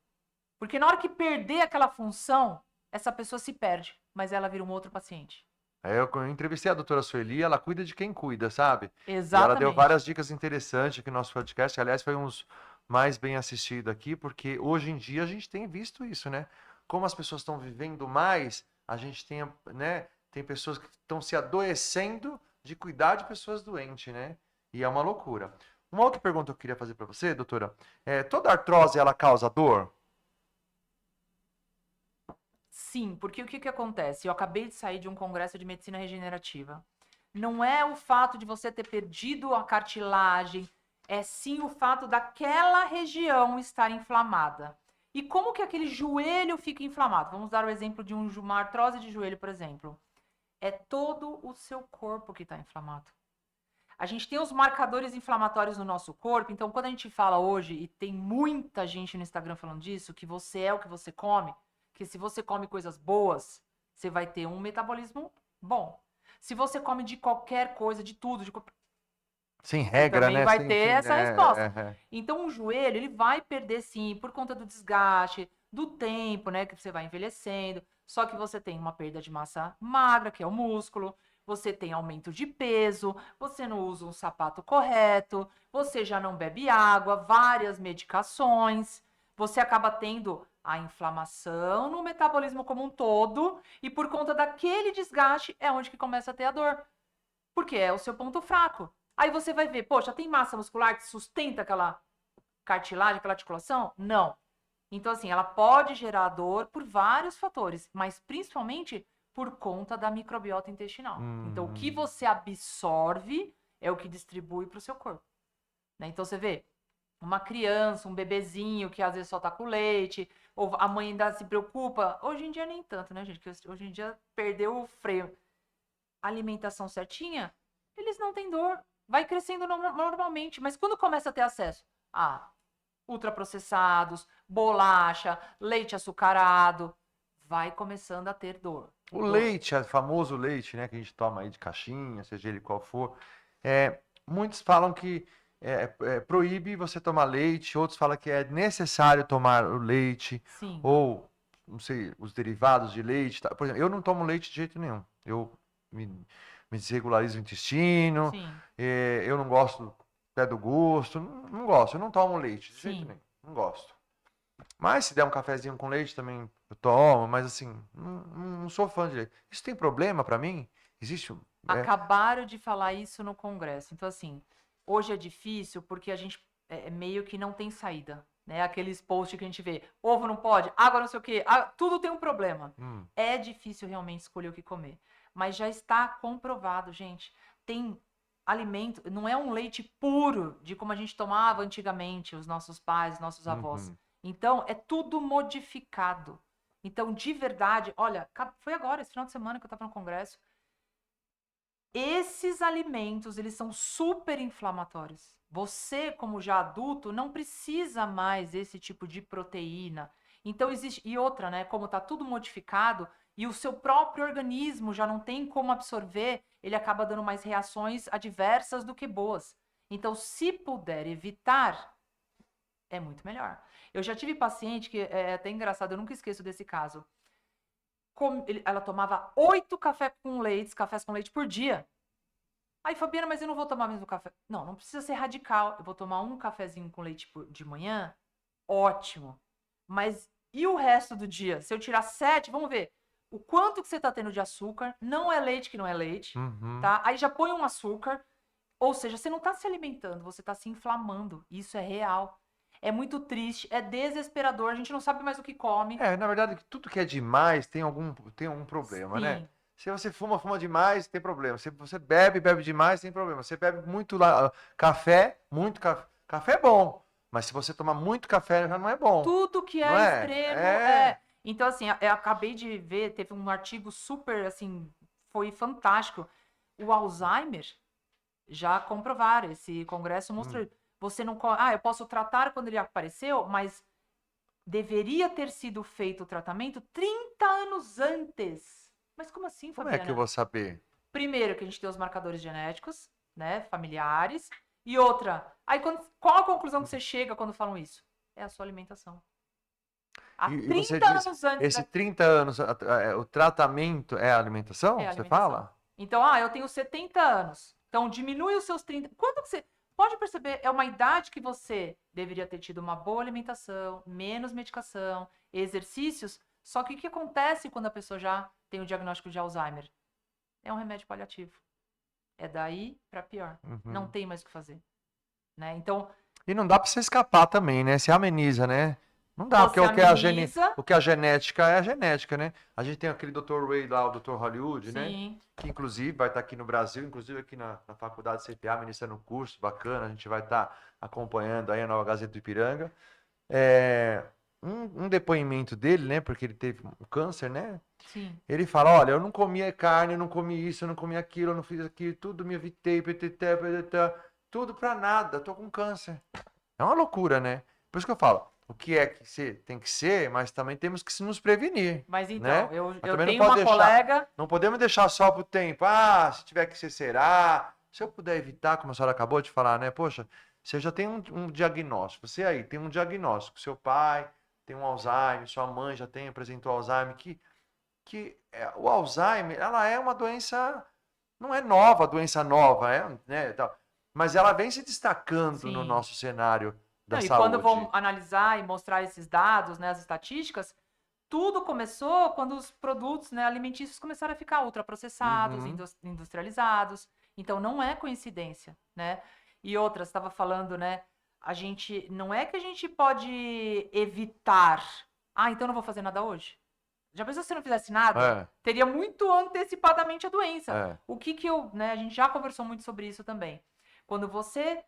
Porque na hora que perder aquela função, essa pessoa se perde, mas ela vira um outro paciente. Eu entrevistei a doutora Sueli, ela cuida de quem cuida, sabe? E ela deu Exatamente. várias dicas interessantes aqui no nosso podcast, que, aliás, foi um dos mais bem assistidos aqui, porque hoje em dia a gente tem visto isso, né? Como as pessoas estão vivendo mais, a gente tem, né, tem pessoas que estão se adoecendo de cuidar de pessoas doentes, né? E é uma loucura. Uma outra pergunta que eu queria fazer para você, doutora, toda artrose ela causa dor? Sim, porque o que, que acontece? Eu acabei de sair de um congresso de medicina regenerativa. Não é o fato de você ter perdido a cartilagem, é sim o fato daquela região estar inflamada. E como que aquele joelho fica inflamado? Vamos dar o exemplo de uma artrose de joelho, por exemplo. É todo o seu corpo que está inflamado. A gente tem os marcadores inflamatórios no nosso corpo, então quando a gente fala hoje, e tem muita gente no Instagram falando disso, que você é o que você come, que se você come coisas boas, você vai ter um metabolismo bom. Se você come de qualquer coisa, de tudo, Sem você regra, também né? vai Sem, ter sem, essa resposta. é. Então o joelho, ele vai perder sim, por conta do desgaste, do tempo, né, que você vai envelhecendo. Só que você tem uma perda de massa magra, que é o músculo, você tem aumento de peso, você não usa um sapato correto, você já não bebe água, várias medicações, você acaba tendo a inflamação no metabolismo como um todo, e por conta daquele desgaste é onde que começa a ter a dor. Porque é o seu ponto fraco. Aí você vai ver, poxa, tem massa muscular que sustenta aquela cartilagem, aquela articulação? Não. Então, assim, ela pode gerar dor por vários fatores, mas principalmente por conta da microbiota intestinal. Então, o que você absorve é o que distribui para o seu corpo. Né? Então, você vê uma criança, um bebezinho que às vezes só tá com leite, ou a mãe ainda se preocupa. Hoje em dia nem tanto, né, gente? Porque hoje em dia perdeu o freio. Alimentação certinha, eles não têm dor. Vai crescendo normalmente. Mas quando começa a ter acesso a ultraprocessados, bolacha, leite açucarado, vai começando a ter dor. O Dor. leite, o famoso leite, né, que a gente toma aí de caixinha, seja ele qual for, muitos falam que proíbe você tomar leite, outros falam que é necessário tomar o leite, Sim, ou, não sei, os derivados de leite. Tá? Por exemplo, eu não tomo leite de jeito nenhum. Eu me, me desregularizo o intestino, sim, eu não gosto até do gosto, não gosto, eu não tomo leite de jeito sim. nenhum, não gosto. Mas se der um cafezinho com leite também eu tomo, mas assim, não sou fã de leite. Isso tem problema pra mim? Existe um. Acabaram de falar isso no Congresso. Então, assim, hoje é difícil porque a gente meio que não tem saída. Né? Aqueles posts que a gente vê, ovo não pode, água não sei o quê, tudo tem um problema. É difícil realmente escolher o que comer. Mas já está comprovado, gente. Tem alimento, não é um leite puro de como a gente tomava antigamente, os nossos pais, nossos avós. Uhum. Então, é tudo modificado. Então, de verdade, olha, foi agora, esse final de semana que eu estava no Congresso. Esses alimentos, eles são super inflamatórios. Você, como já adulto, não precisa mais desse tipo de proteína. Então existe e outra, né, como tá tudo modificado e o seu próprio organismo já não tem como absorver, ele acaba dando mais reações adversas do que boas. Então, se puder evitar, é muito melhor. Eu já tive paciente que é até engraçado, eu nunca esqueço desse caso. ela tomava 8 cafés com leite por dia. Aí, Fabiana, mas eu não vou tomar mesmo café. Não precisa ser radical. Eu vou tomar um cafezinho com leite de manhã, ótimo. Mas e o resto do dia? Se eu tirar 7, vamos ver. O quanto que você tá tendo de açúcar? Não é leite que não é leite, tá? Aí já põe um açúcar. Ou seja, você não tá se alimentando, você tá se inflamando. Isso é real. É muito triste, é desesperador, a gente não sabe mais o que come. Na verdade, tudo que é demais tem algum problema, né? Sim. Se você fuma demais, tem problema. Se você bebe demais, tem problema. Você bebe muito café, café é bom. Mas se você tomar muito café, já não é bom. Tudo que Não é é? extremo É. Então, assim, eu acabei de ver, teve um artigo super, assim, foi fantástico. O Alzheimer, já comprovaram, esse congresso mostrou. Você não. Eu posso tratar quando ele apareceu, mas deveria ter sido feito o tratamento 30 anos antes. Mas como assim, Como Fabiana? é que eu vou saber? Primeiro, que a gente tem os marcadores genéticos, né, familiares. E outra, aí qual a conclusão que você chega quando falam isso? É a sua alimentação. Há E 30 você diz, anos antes esse 30 anos, o tratamento é a alimentação? é a Você alimentação. fala? Então, eu tenho 70 anos. Então, diminui os seus 30. Quando que você. Pode perceber, é uma idade que você deveria ter tido uma boa alimentação, menos medicação, exercícios. Só que o que acontece quando a pessoa já tem o diagnóstico de Alzheimer? É um remédio paliativo. É daí para pior. Não tem mais o que fazer. Né? Então, E não dá para você escapar também, né? Se ameniza, né? Não dá, porque você o ameniza. que a genética é a genética, né? A gente tem aquele Dr. Ray lá, o Dr. Hollywood, né? Sim. Que inclusive vai estar aqui no Brasil, inclusive aqui na faculdade CPA, ministrando um curso bacana, a gente vai estar acompanhando aí a Nova Gazeta do Ipiranga. Um depoimento dele, né? Porque ele teve um câncer, né? Sim. Ele fala, olha, eu não comia carne, eu não comi isso, eu não comi aquilo, eu não fiz aquilo, tudo me evitei, tudo pra nada, tô com câncer. É uma loucura, né? Por isso que eu falo, o que é que tem que ser, mas também temos que nos prevenir. Mas então, né? eu também não tenho pode uma colega. Não podemos deixar só pro tempo. Se tiver que ser, será. Se eu puder evitar, como a senhora acabou de falar, né? Poxa, você já tem um diagnóstico. Você aí tem um diagnóstico. Seu pai tem um Alzheimer, sua mãe já apresentou Alzheimer. O Alzheimer, ela é uma doença, não é nova, doença nova, né? Mas ela vem se destacando no Sim. nosso cenário da Não, e saúde. quando vão analisar e mostrar esses dados, né, as estatísticas, tudo começou quando os produtos, né, alimentícios começaram a ficar ultraprocessados, industrializados. Então não é coincidência, né? E outras, estava falando, né? A gente não é que a gente pode evitar. Então não vou fazer nada hoje. Já pensou se você não fizesse nada? Teria muito antecipadamente a doença. O que eu, né? A gente já conversou muito sobre isso também. Quando você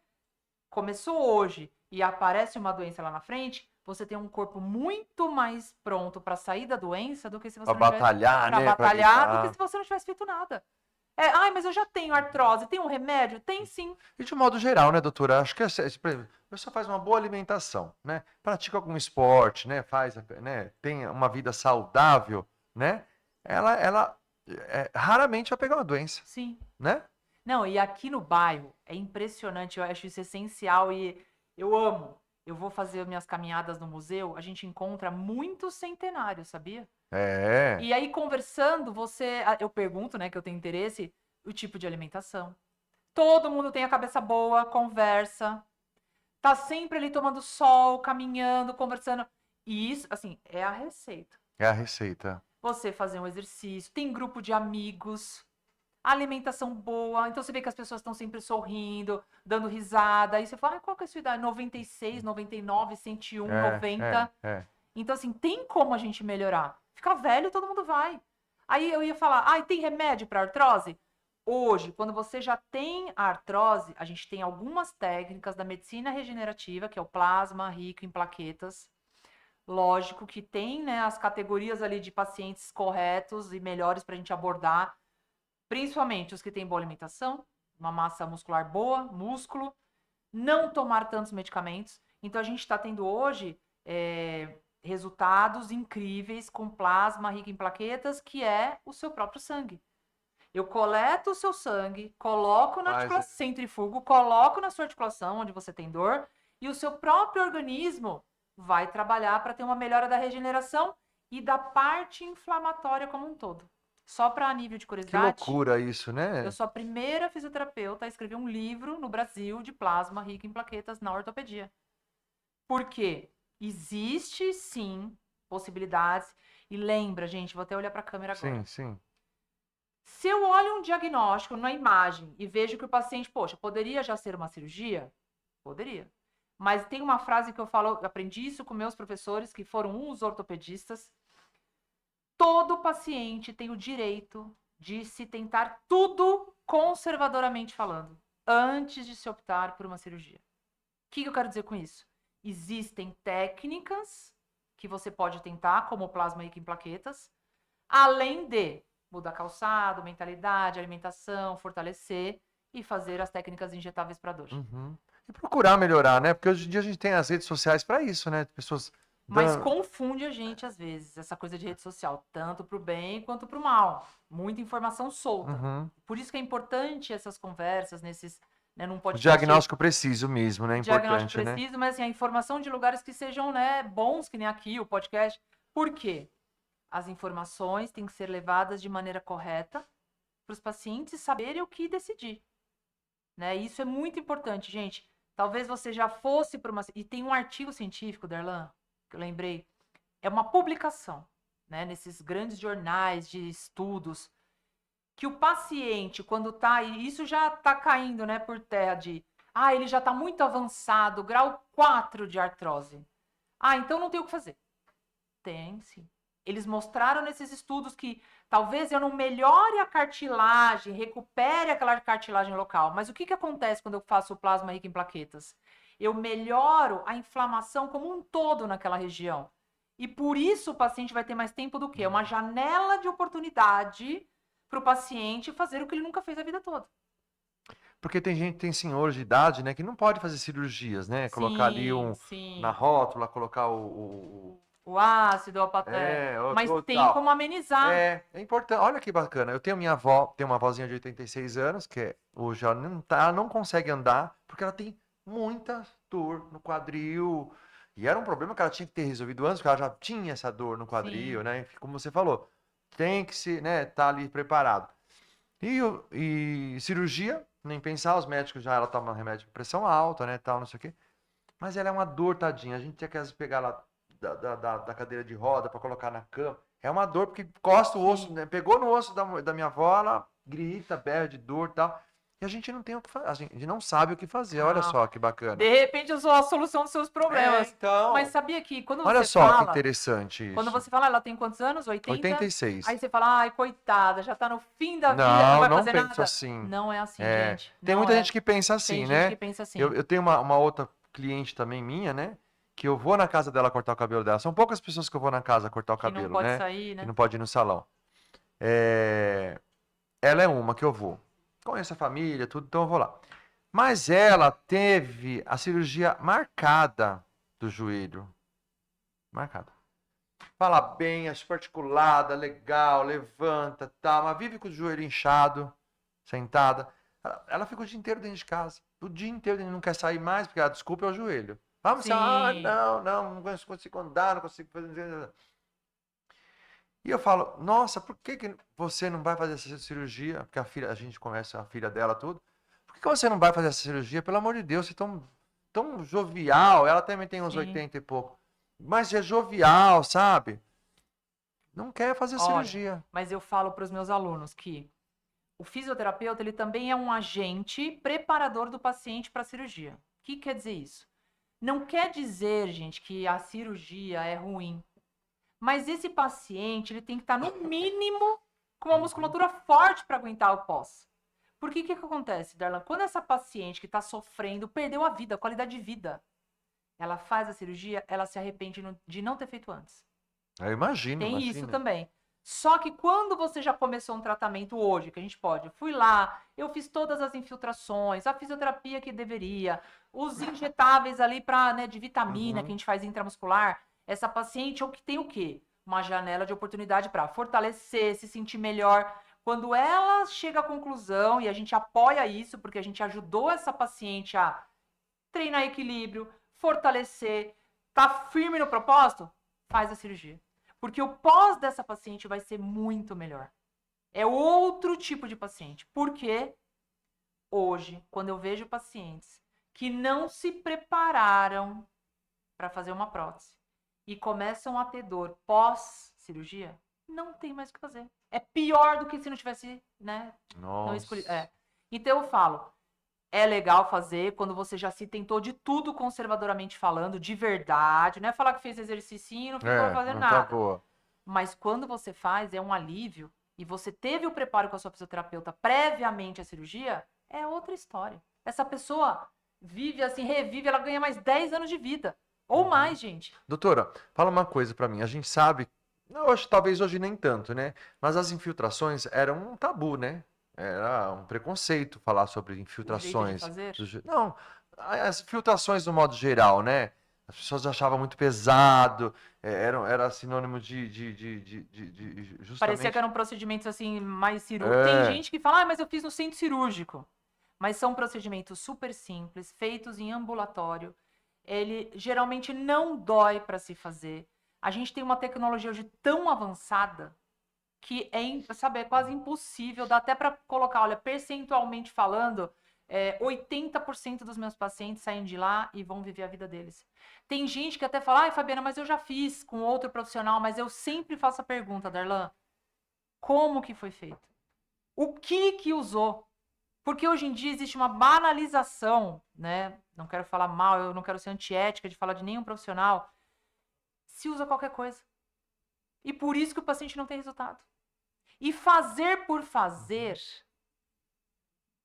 começou hoje e aparece uma doença lá na frente, você tem um corpo muito mais pronto para sair da doença do que se você não batalhar, tivesse, né? batalhar do que se você não tivesse feito nada. Mas eu já tenho artrose, tem um remédio? Tem sim. E de modo geral, né, doutora? Acho que a pessoa faz uma boa alimentação, né? Pratica algum esporte, né? Tem uma vida saudável, né? Ela raramente vai pegar uma doença. Sim. Né? Não, e aqui no bairro é impressionante, eu acho isso essencial e eu amo. Eu vou fazer minhas caminhadas no museu, a gente encontra muitos centenários, sabia? E aí, conversando, eu pergunto, né, que eu tenho interesse, o tipo de alimentação. Todo mundo tem a cabeça boa, conversa, tá sempre ali tomando sol, caminhando, conversando. E isso, assim, é a receita. É a receita. Você fazer um exercício, tem grupo de amigos, alimentação boa. Então você vê que as pessoas estão sempre sorrindo, dando risada. Aí você fala, qual que é a sua idade? 96, 99, 101, 90. Então, assim, tem como a gente melhorar. Ficar velho, todo mundo vai. Aí eu ia falar, tem remédio para artrose? Hoje, quando você já tem a artrose, a gente tem algumas técnicas da medicina regenerativa, que é o plasma rico em plaquetas. Lógico que tem, né, as categorias ali de pacientes corretos e melhores para a gente abordar, principalmente os que têm boa alimentação, uma massa muscular boa, músculo, não tomar tantos medicamentos. Então, a gente está tendo hoje resultados incríveis com plasma rico em plaquetas, que é o seu próprio sangue. Eu coleto o seu sangue, coloco na articulação, centrifugo, coloco na sua articulação, onde você tem dor, e o seu próprio organismo vai trabalhar para ter uma melhora da regeneração e da parte inflamatória como um todo. Só para nível de Que curiosidade, loucura isso, né? eu sou a primeira fisioterapeuta a escrever um livro no Brasil de plasma rico em plaquetas na ortopedia. Por quê? Existe, sim, possibilidades. E lembra, gente, vou até olhar para a câmera agora. Sim, sim. Se eu olho um diagnóstico na imagem e vejo que o paciente, poxa, poderia já ser uma cirurgia? Poderia. Mas tem uma frase que eu falo, eu aprendi isso com meus professores, que foram os ortopedistas. Todo paciente tem o direito de se tentar tudo conservadoramente falando, antes de se optar por uma cirurgia. O que eu quero dizer com isso? Existem técnicas que você pode tentar, como o plasma rico em plaquetas, além de mudar calçado, mentalidade, alimentação, fortalecer e fazer as técnicas injetáveis para dor. Uhum. E procurar melhorar, né? Porque hoje em dia a gente tem as redes sociais para isso, né? Pessoas Mas dando. confunde a gente às vezes, essa coisa de rede social, tanto para o bem quanto para o mal. Muita informação solta. Uhum. Por isso que é importante essas conversas nesses, né, num O podcast diagnóstico preciso mesmo, né? diagnóstico Importante, né? preciso, mas assim, a informação de lugares que sejam, né, bons, que nem aqui, o podcast. Por quê? As informações têm que ser levadas de maneira correta para os pacientes saberem o que decidir. Né? Isso é muito importante, gente. Talvez você já fosse para uma. E tem um artigo científico, Darlan, que eu lembrei. É uma publicação, né, nesses grandes jornais de estudos, que o paciente, quando tá, e isso já tá caindo, né, por terra de, ele já tá muito avançado, grau 4 de artrose. Então não tem o que fazer. Tem, sim. Eles mostraram nesses estudos que talvez eu não melhore a cartilagem, recupere aquela cartilagem local. Mas o que acontece quando eu faço o plasma rico em plaquetas? Eu melhoro a inflamação como um todo naquela região. E por isso o paciente vai ter mais tempo do que? Uma janela de oportunidade para o paciente fazer o que ele nunca fez a vida toda. Porque tem gente, tem senhores de idade, né, que não pode fazer cirurgias, né? Colocar ali Sim, na sim. rótula, colocar O ácido, mas o tem tal. como amenizar. É importante. Olha que bacana. Eu tenho minha avó, tenho uma avózinha de 86 anos, hoje ela não consegue andar, porque ela tem muita dor no quadril. E era um problema que ela tinha que ter resolvido antes, porque ela já tinha essa dor no quadril, Sim, né? Enfim, como você falou, tem que se, né, tá ali preparado. E cirurgia, nem pensar, os médicos já, ela toma remédio de pressão alta, né, tal, não sei o quê. Mas ela é uma dor, tadinha. A gente tinha que às vezes pegar ela da cadeira de roda para colocar na cama. É uma dor porque costa o osso, sim. né? Pegou no osso da minha avó, ela grita, berra de dor e tal. E a gente não tem o que fazer, a gente não sabe o que fazer. Olha Ah, só que bacana. de repente eu sou a solução dos seus problemas. Mas Então. sabia que Olha só que interessante quando isso. você fala, ela tem quantos anos? 80? Aí 86. você fala, ai, coitada, já tá no fim da vida, não Não, vai não fazer penso nada. assim. Não é assim, É, gente. tem Não muita é. gente que pensa Tem assim, gente né? que pensa Eu, assim. eu tenho uma outra cliente também minha, né? Que eu vou na casa dela cortar o cabelo dela. São poucas pessoas que eu vou na casa cortar o Que não cabelo, pode né? sair, Que né? não pode ir no salão. É, ela é uma que eu vou. Conheço a família, tudo, então eu vou lá. Mas ela teve a cirurgia marcada do joelho. Marcada. Fala bem, é super articulada, legal, levanta, tal, mas vive com o joelho inchado, sentada. Ela fica o dia inteiro dentro de casa. O dia inteiro não quer sair mais, porque a desculpa é o joelho. Vamos, Sim. não consigo andar, não consigo fazer. E eu falo, nossa, por que você não vai fazer essa cirurgia? Porque a gente conhece a filha dela, tudo. Por que você não vai fazer essa cirurgia? Pelo amor de Deus, você é tão jovial. Ela também tem uns Sim. 80 e pouco. Mas é jovial, sabe? Não quer fazer a Olha, cirurgia. mas eu falo para os meus alunos que o fisioterapeuta, ele também é um agente preparador do paciente para a cirurgia. O que quer dizer isso? Não quer dizer, gente, que a cirurgia é ruim. Mas esse paciente, ele tem que estar, no mínimo, com uma musculatura forte para aguentar o pós. Porque o que acontece, Darlan? Quando essa paciente que está sofrendo, perdeu a vida, a qualidade de vida, ela faz a cirurgia, ela se arrepende de não ter feito antes. Eu imagino, Tem isso imagina. também. Só que quando você já começou um tratamento hoje, que a gente pode, eu fui lá, eu fiz todas as infiltrações, a fisioterapia que deveria, os injetáveis ali para, né, de vitamina que a gente faz intramuscular, essa paciente ou que tem o quê? Uma janela de oportunidade para fortalecer, se sentir melhor. Quando ela chega à conclusão e a gente apoia isso, porque a gente ajudou essa paciente a treinar equilíbrio, fortalecer, tá firme no propósito, faz a cirurgia. Porque o pós dessa paciente vai ser muito melhor. É outro tipo de paciente. Porque hoje, quando eu vejo pacientes que não se prepararam para fazer uma prótese e começam a ter dor pós-cirurgia, não tem mais o que fazer. É pior do que se não tivesse, né? Não escolhido. Nossa. Então eu falo, é legal fazer quando você já se tentou de tudo conservadoramente falando, de verdade. Não é falar que fez exercício e não ficou fazendo Não tá nada. boa. Mas quando você faz, é um alívio. E você teve o preparo com a sua fisioterapeuta previamente à cirurgia, é outra história. Essa pessoa vive assim, revive, ela ganha mais 10 anos de vida. Ou Uhum. mais, gente. Doutora, fala uma coisa pra mim. A gente sabe, eu acho, talvez hoje nem tanto, né? Mas as infiltrações eram um tabu, né? Era um preconceito falar sobre O jeito de infiltrações. fazer. Não, as infiltrações no modo geral, né? As pessoas achavam muito pesado, era sinônimo Parecia que justamente. eram procedimentos assim, mais cirúrgicos. Tem É, gente que fala, mas eu fiz no centro cirúrgico. Mas são procedimentos super simples, feitos em ambulatório. Ele geralmente não dói para se fazer. A gente tem uma tecnologia hoje tão avançada que sabe, é quase impossível, dá até para colocar, olha, percentualmente falando, 80% dos meus pacientes saem de lá e vão viver a vida deles. Tem gente que até fala, ai, Fabiana, mas eu já fiz com outro profissional, mas eu sempre faço a pergunta, Darlan, como que foi feito? O que usou? Porque hoje em dia existe uma banalização, né? Não quero falar mal, eu não quero ser antiética de falar de nenhum profissional. Se usa qualquer coisa. E por isso que o paciente não tem resultado. E fazer por fazer,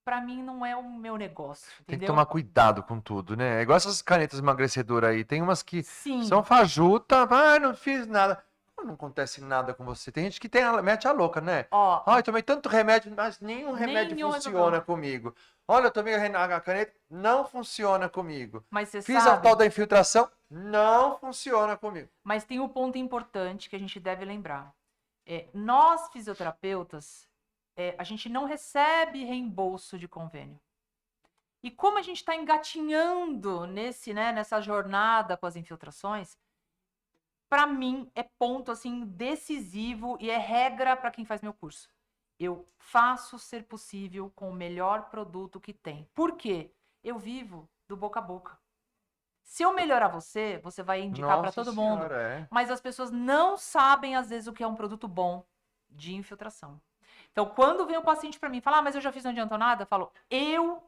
para mim, não é o meu negócio, tem que entendeu? tomar cuidado com tudo, né? É igual essas canetas emagrecedoras aí. Tem umas que são Sim. fajuta, não fiz nada. Não acontece nada com você. Tem gente que mete a louca, né? Ó, Ai, tomei tanto remédio, mas nenhum remédio nenhum funciona resolveu. comigo. Olha, eu tomei a caneta, não funciona comigo. Mas você Fiz a sabe, tal da infiltração, não funciona comigo. mas tem um ponto importante que a gente deve lembrar. Nós, fisioterapeutas, a gente não recebe reembolso de convênio. E como a gente está engatinhando nessa jornada com as infiltrações, para mim é ponto assim decisivo e é regra para quem faz meu curso. Eu faço ser possível com o melhor produto que tem. Por quê? Eu vivo do boca a boca. Se eu melhorar você, você vai indicar para Nossa todo mundo. senhora, é. Mas as pessoas não sabem às vezes o que é um produto bom de infiltração. Então, quando vem o paciente para mim e fala, mas eu já fiz, não adiantou nada, eu falo,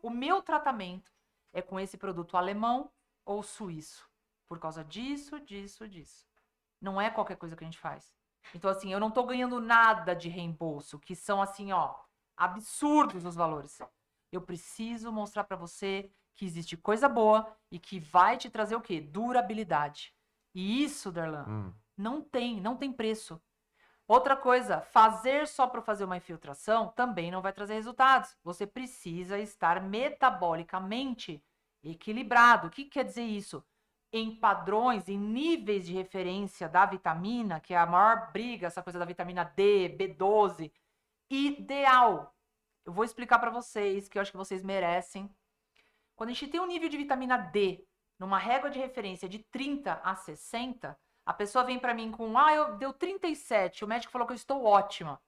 o meu tratamento é com esse produto alemão ou suíço. Por causa disso, disso, disso. Não é qualquer coisa que a gente faz. Então, assim, eu não tô ganhando nada de reembolso, que são, assim, ó, absurdos os valores. Eu preciso mostrar para você que existe coisa boa e que vai te trazer o quê? Durabilidade. E isso, Darlan, não tem preço. Outra coisa, fazer só para fazer uma infiltração também não vai trazer resultados. Você precisa estar metabolicamente equilibrado. O que quer dizer isso? Em padrões, em níveis de referência da vitamina, que é a maior briga, essa coisa da vitamina D, B12, ideal. Eu vou explicar para vocês, que eu acho que vocês merecem. Quando a gente tem um nível de vitamina D numa régua de referência de 30 a 60, a pessoa vem para mim com, deu 37, o médico falou que eu estou ótima.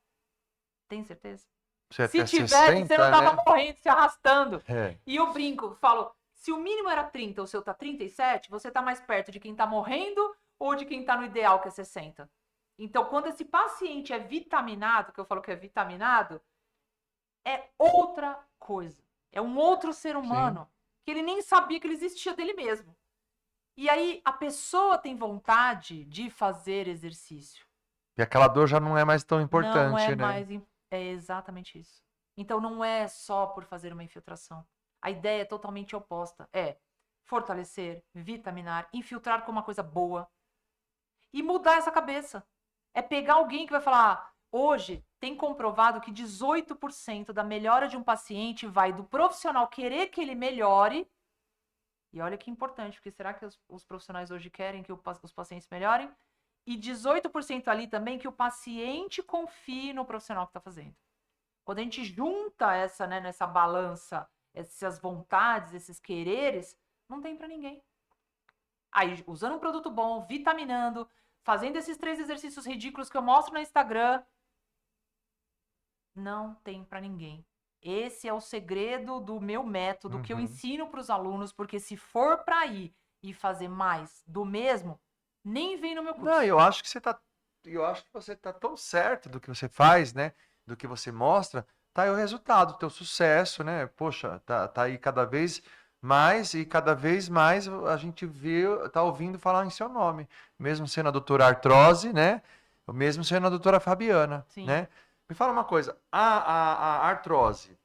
Tem certeza? Você Se até tivesse, você não 60, tava né? morrendo, se arrastando. É. E eu brinco, falo, se o mínimo era 30, o seu tá 37, você tá mais perto de quem tá morrendo ou de quem tá no ideal, que é 60. Então, quando esse paciente é vitaminado, que eu falo que é vitaminado, é outra coisa. É um outro ser humano que ele nem sabia que ele existia dele mesmo. E aí a pessoa tem vontade de fazer exercício. E aquela dor já não é mais tão Não é importante, né? mais. É exatamente isso. Então não é só por fazer uma infiltração. A ideia é totalmente oposta. É fortalecer, vitaminar, infiltrar com uma coisa boa e mudar essa cabeça. É pegar alguém que vai falar, hoje tem comprovado que 18% da melhora de um paciente vai do profissional querer que ele melhore. E olha que importante, porque será que os profissionais hoje querem que os pacientes melhorem? E 18% ali também que o paciente confie no profissional que está fazendo. Quando a gente junta nessa balança, essas vontades, esses quereres, não tem para ninguém. Aí, usando um produto bom, vitaminando, fazendo esses 3 exercícios ridículos que eu mostro no Instagram. Não tem para ninguém. Esse é o segredo do meu método que eu Uhum. ensino para os alunos, porque se for para ir e fazer mais do mesmo, nem vem no meu curso. Não, eu acho que você tá tão certo do que você faz, né? Do que você mostra, tá aí o resultado, o teu sucesso, né? Poxa, tá aí cada vez mais e cada vez mais a gente vê, tá ouvindo falar em seu nome, mesmo sendo a doutora Artrose, né? Mesmo sendo a doutora Fabiana, Sim. né? Me fala uma coisa, a artrose,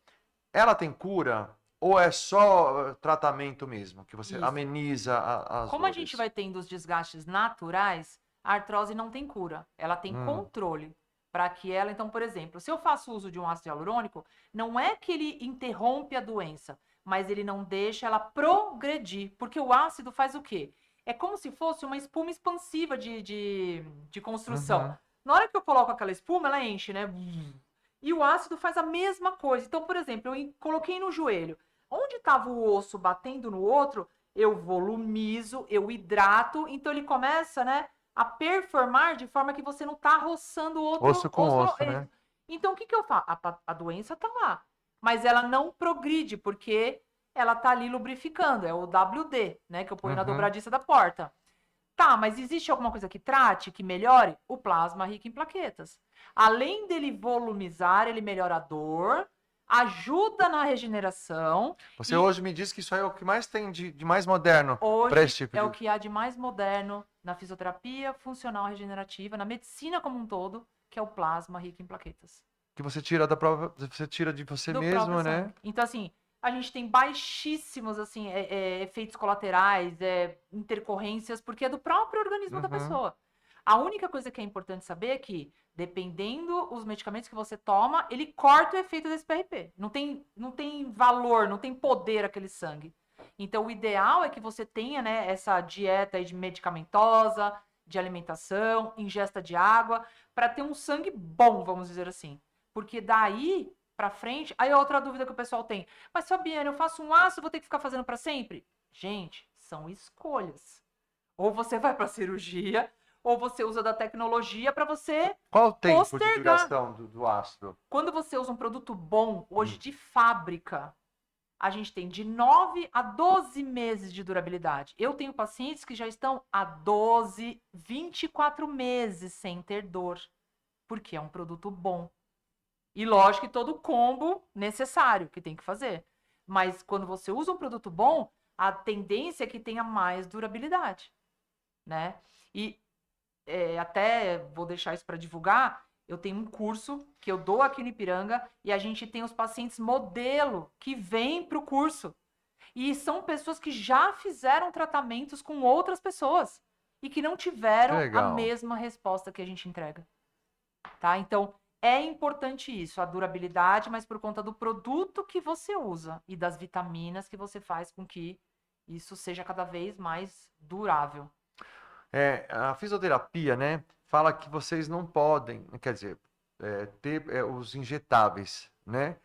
ela tem cura ou é só tratamento mesmo, que você Isso. ameniza as Como a gente dores? vai tendo os desgastes naturais, a artrose não tem cura. Ela tem Hum, controle para que ela, então, por exemplo, se eu faço uso de um ácido hialurônico, não é que ele interrompe a doença, mas ele não deixa ela progredir, porque o ácido faz o quê? É como se fosse uma espuma expansiva de construção. uhum. Na hora que eu coloco aquela espuma, ela enche, né? E o ácido faz a mesma coisa. Então, por exemplo, coloquei no joelho. Onde estava o osso batendo no outro, eu volumizo, eu hidrato, então ele começa, né, a performar de forma que você não está roçando o outro Osso com osso. osso, né? Então, o que, que eu faço? A doença está lá, mas ela não progride, porque ela está ali lubrificando, é o WD, né, que eu ponho na Uhum. dobradiça da porta. Tá, mas existe alguma coisa que trate, que melhore? O plasma rico em plaquetas. Além dele volumizar, ele melhora a dor, ajuda na regeneração Você e hoje me disse que isso aí é o que mais tem de mais moderno para esse hoje tipo é o de. que há de mais moderno na fisioterapia funcional regenerativa, na medicina como um todo, que é o plasma rico em plaquetas. Que você tira da prova, você tira de você Do próprio mesmo, né? sangue. Então, assim, a gente tem baixíssimos assim, efeitos colaterais, intercorrências, porque é do próprio organismo da Uhum. pessoa. A única coisa que é importante saber é que, dependendo os medicamentos que você toma, ele corta o efeito desse PRP. Não tem valor, não tem poder aquele sangue. Então, o ideal é que você tenha, né, essa dieta aí de medicamentosa, de alimentação, ingesta de água, para ter um sangue bom, vamos dizer assim. Porque daí para frente. Aí outra dúvida que o pessoal tem. Mas Fabiana, eu faço um ácido, vou ter que ficar fazendo para sempre? Gente, são escolhas. Ou você vai para cirurgia, ou você usa da tecnologia para você Qual o tempo de postergar. duração do ácido? Quando você usa um produto bom, hoje Hum. de fábrica, a gente tem de 9 a 12 meses de durabilidade. Eu tenho pacientes que já estão há 12, 24 meses sem ter dor, porque é um produto bom. E lógico que todo o combo necessário que tem que fazer. Mas quando você usa um produto bom, a tendência é que tenha mais durabilidade, né? E até vou deixar isso para divulgar. Eu tenho um curso que eu dou aqui no Ipiranga e a gente tem os pacientes modelo que vêm para o curso. E são pessoas que já fizeram tratamentos com outras pessoas e que não Que tiveram a legal. mesma resposta que a gente entrega. Tá? Então, é importante isso, a durabilidade, mas por conta do produto que você usa e das vitaminas que você faz com que isso seja cada vez mais durável. É, a fisioterapia, né, fala que vocês não podem, quer dizer, ter os injetáveis, né?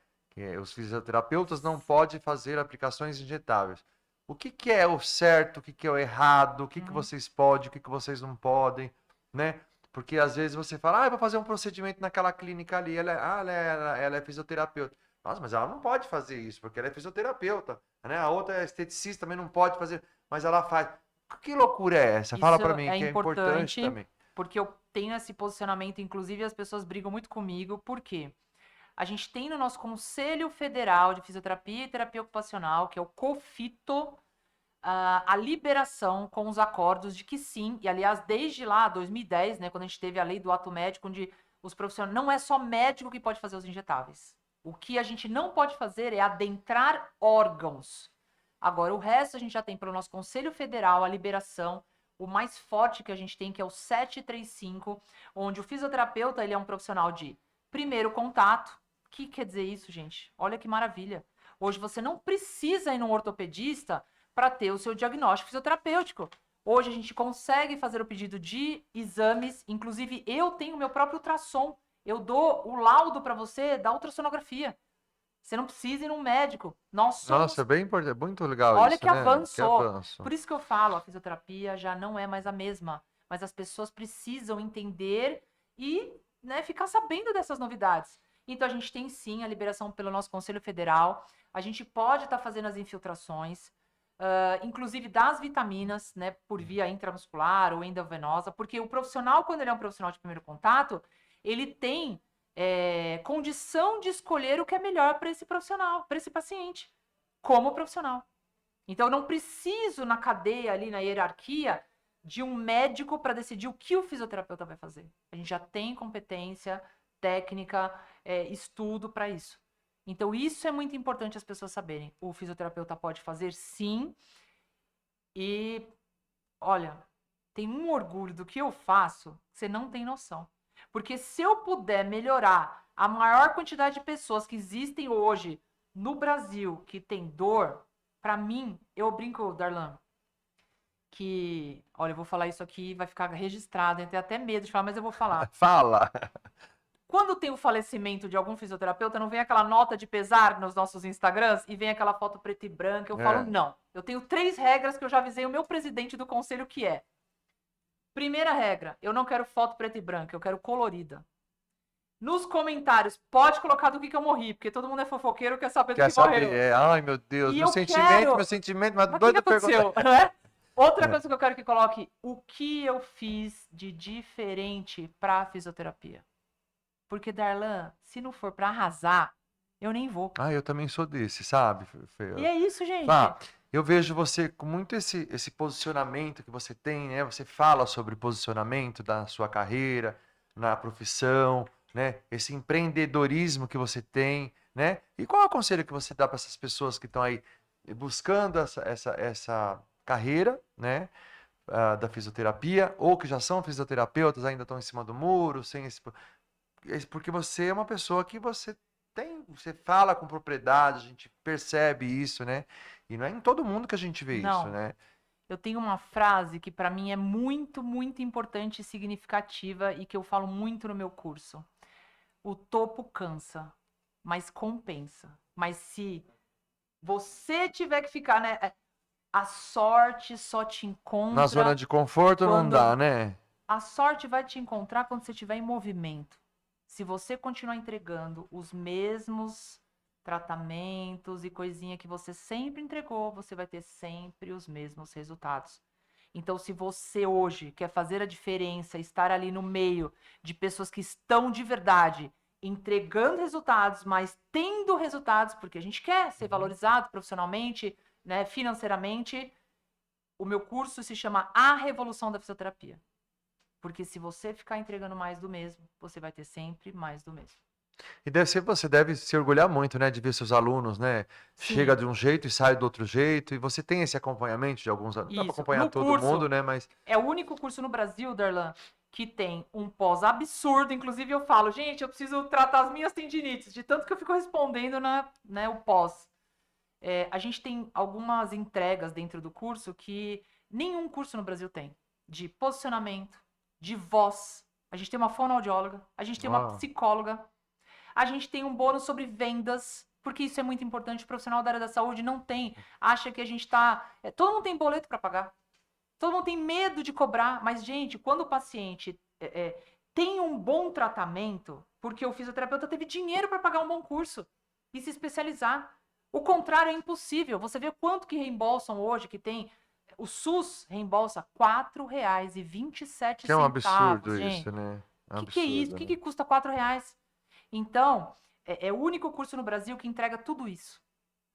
Os fisioterapeutas não podem fazer aplicações injetáveis. O que que é o certo, o que que é o errado, o que que Uhum. vocês podem, o que que vocês não podem, né? Porque às vezes você fala, eu vou fazer um procedimento naquela clínica ali, ela é fisioterapeuta. Nossa, mas ela não pode fazer isso, porque ela é fisioterapeuta, né? A outra é esteticista, também não pode fazer, mas ela faz. Que loucura é essa? Fala Isso pra mim, é que é importante importante, também. porque eu tenho esse posicionamento, inclusive as pessoas brigam muito comigo, por quê? A gente tem no nosso Conselho Federal de Fisioterapia e Terapia Ocupacional, que é o COFITO, a liberação com os acordos de que sim, e aliás, desde lá, 2010, né, quando a gente teve a lei do ato médico, onde os profissionais, não é só médico que pode fazer os injetáveis. O que a gente não pode fazer é adentrar órgãos. Agora, o resto a gente já tem pelo nosso Conselho Federal a liberação, o mais forte que a gente tem, que é o 735, onde o fisioterapeuta ele é um profissional de primeiro contato. O que quer dizer isso, gente? Olha que maravilha. Hoje você não precisa ir num ortopedista para ter o seu diagnóstico fisioterapêutico. Hoje a gente consegue fazer o pedido de exames, inclusive eu tenho meu próprio ultrassom. Eu dou o laudo para você da ultrassonografia. Você não precisa ir num médico. Nós Nossa, é somos. bem importante, é muito legal Olha isso, que né? Que avançou. avanço. Por isso que eu falo, a fisioterapia já não é mais a mesma. mas as pessoas precisam entender e, né, ficar sabendo dessas novidades. Então, a gente tem sim a liberação pelo nosso Conselho Federal, a gente pode estar fazendo as infiltrações, inclusive das vitaminas, né, por via intramuscular ou endovenosa, porque o profissional, quando ele é um profissional de primeiro contato, ele tem condição de escolher o que é melhor para esse profissional, para esse paciente, como profissional. Então, eu não preciso na cadeia ali, na hierarquia, de um médico para decidir o que o fisioterapeuta vai fazer. A gente já tem competência, técnica, estudo para isso. Então, isso é muito importante as pessoas saberem. O fisioterapeuta pode fazer, sim. E, olha, tem um orgulho do que eu faço, que você não tem noção. Porque se eu puder melhorar a maior quantidade de pessoas que existem hoje no Brasil que tem dor, para mim, eu brinco, Darlan, que, olha, eu vou falar isso aqui, vai ficar registrado, eu tenho até medo de falar, mas eu vou falar. Fala! Quando tem o falecimento de algum fisioterapeuta, não vem aquela nota de pesar nos nossos Instagrams e vem aquela foto preta e branca. Eu falo, não. Eu tenho 3 regras que eu já avisei o meu presidente do conselho que é. Primeira regra, eu não quero foto preta e branca, eu quero colorida. Nos comentários, pode colocar do que eu morri, porque todo mundo é fofoqueiro, quer saber do Quer que saber? morreu. Ai, meu Deus, E meu eu sentimento, quero... meu sentimento, mas Mas o que doido aconteceu, perguntar. não é? Outra coisa que eu quero que coloque, o que eu fiz de diferente para a fisioterapia? Porque, Darlan, se não for para arrasar, eu nem vou. Ah, eu também sou desse, sabe, E é isso, gente. Eu vejo você com muito esse posicionamento que você tem, né? Você fala sobre posicionamento da sua carreira, na profissão, né? Esse empreendedorismo que você tem, né? E qual é o conselho que você dá para essas pessoas que estão aí buscando essa carreira, né? Da fisioterapia, ou que já são fisioterapeutas, ainda estão em cima do muro, sem porque você é uma pessoa que você fala com propriedade, a gente percebe isso, né? E não é em todo mundo que a gente vê isso, Não. né? Eu tenho uma frase que para mim é muito, muito importante e significativa e que eu falo muito no meu curso. O topo cansa, mas compensa. Mas se você tiver que ficar, né? A sorte só te Na zona encontra de conforto não dá, quando né? a sorte vai te encontrar quando você estiver em movimento. Se você continuar entregando os mesmos tratamentos e coisinha que você sempre entregou, você vai ter sempre os mesmos resultados. Então, se você hoje quer fazer a diferença, estar ali no meio de pessoas que estão de verdade entregando resultados, mas tendo resultados, porque a gente quer ser valorizado profissionalmente, né, financeiramente, o meu curso se chama A Revolução da Fisioterapia. Porque se você ficar entregando mais do mesmo, você vai ter sempre mais do mesmo. E você deve se orgulhar muito, né, de ver seus alunos, né? Chega Sim. de um jeito e sai do outro jeito, e você tem esse acompanhamento de alguns alunos. Não dá para Isso. acompanhar No todo curso, mundo, né? Mas é o único curso no Brasil, Darlan, que tem um pós absurdo. Inclusive, eu falo, gente, eu preciso tratar as minhas tendinites, de tanto que eu fico respondendo né, o pós. A gente tem algumas entregas dentro do curso que nenhum curso no Brasil tem. De posicionamento, de voz. A gente tem uma fonoaudióloga, a gente tem uma psicóloga, a gente tem um bônus sobre vendas, porque isso é muito importante. O profissional da área da saúde não tem, acha que a gente está. Todo mundo tem boleto para pagar. Todo mundo tem medo de cobrar. Mas, gente, quando o paciente tem um bom tratamento, porque o fisioterapeuta teve dinheiro para pagar um bom curso e se especializar. O contrário é impossível. Você vê quanto que reembolsam hoje, que tem. O SUS reembolsa R$ 4,27. que é um absurdo gente. isso, né? O que é isso? O Absurdo, né? que custa R$ 4? Então, é o único curso no Brasil que entrega tudo isso.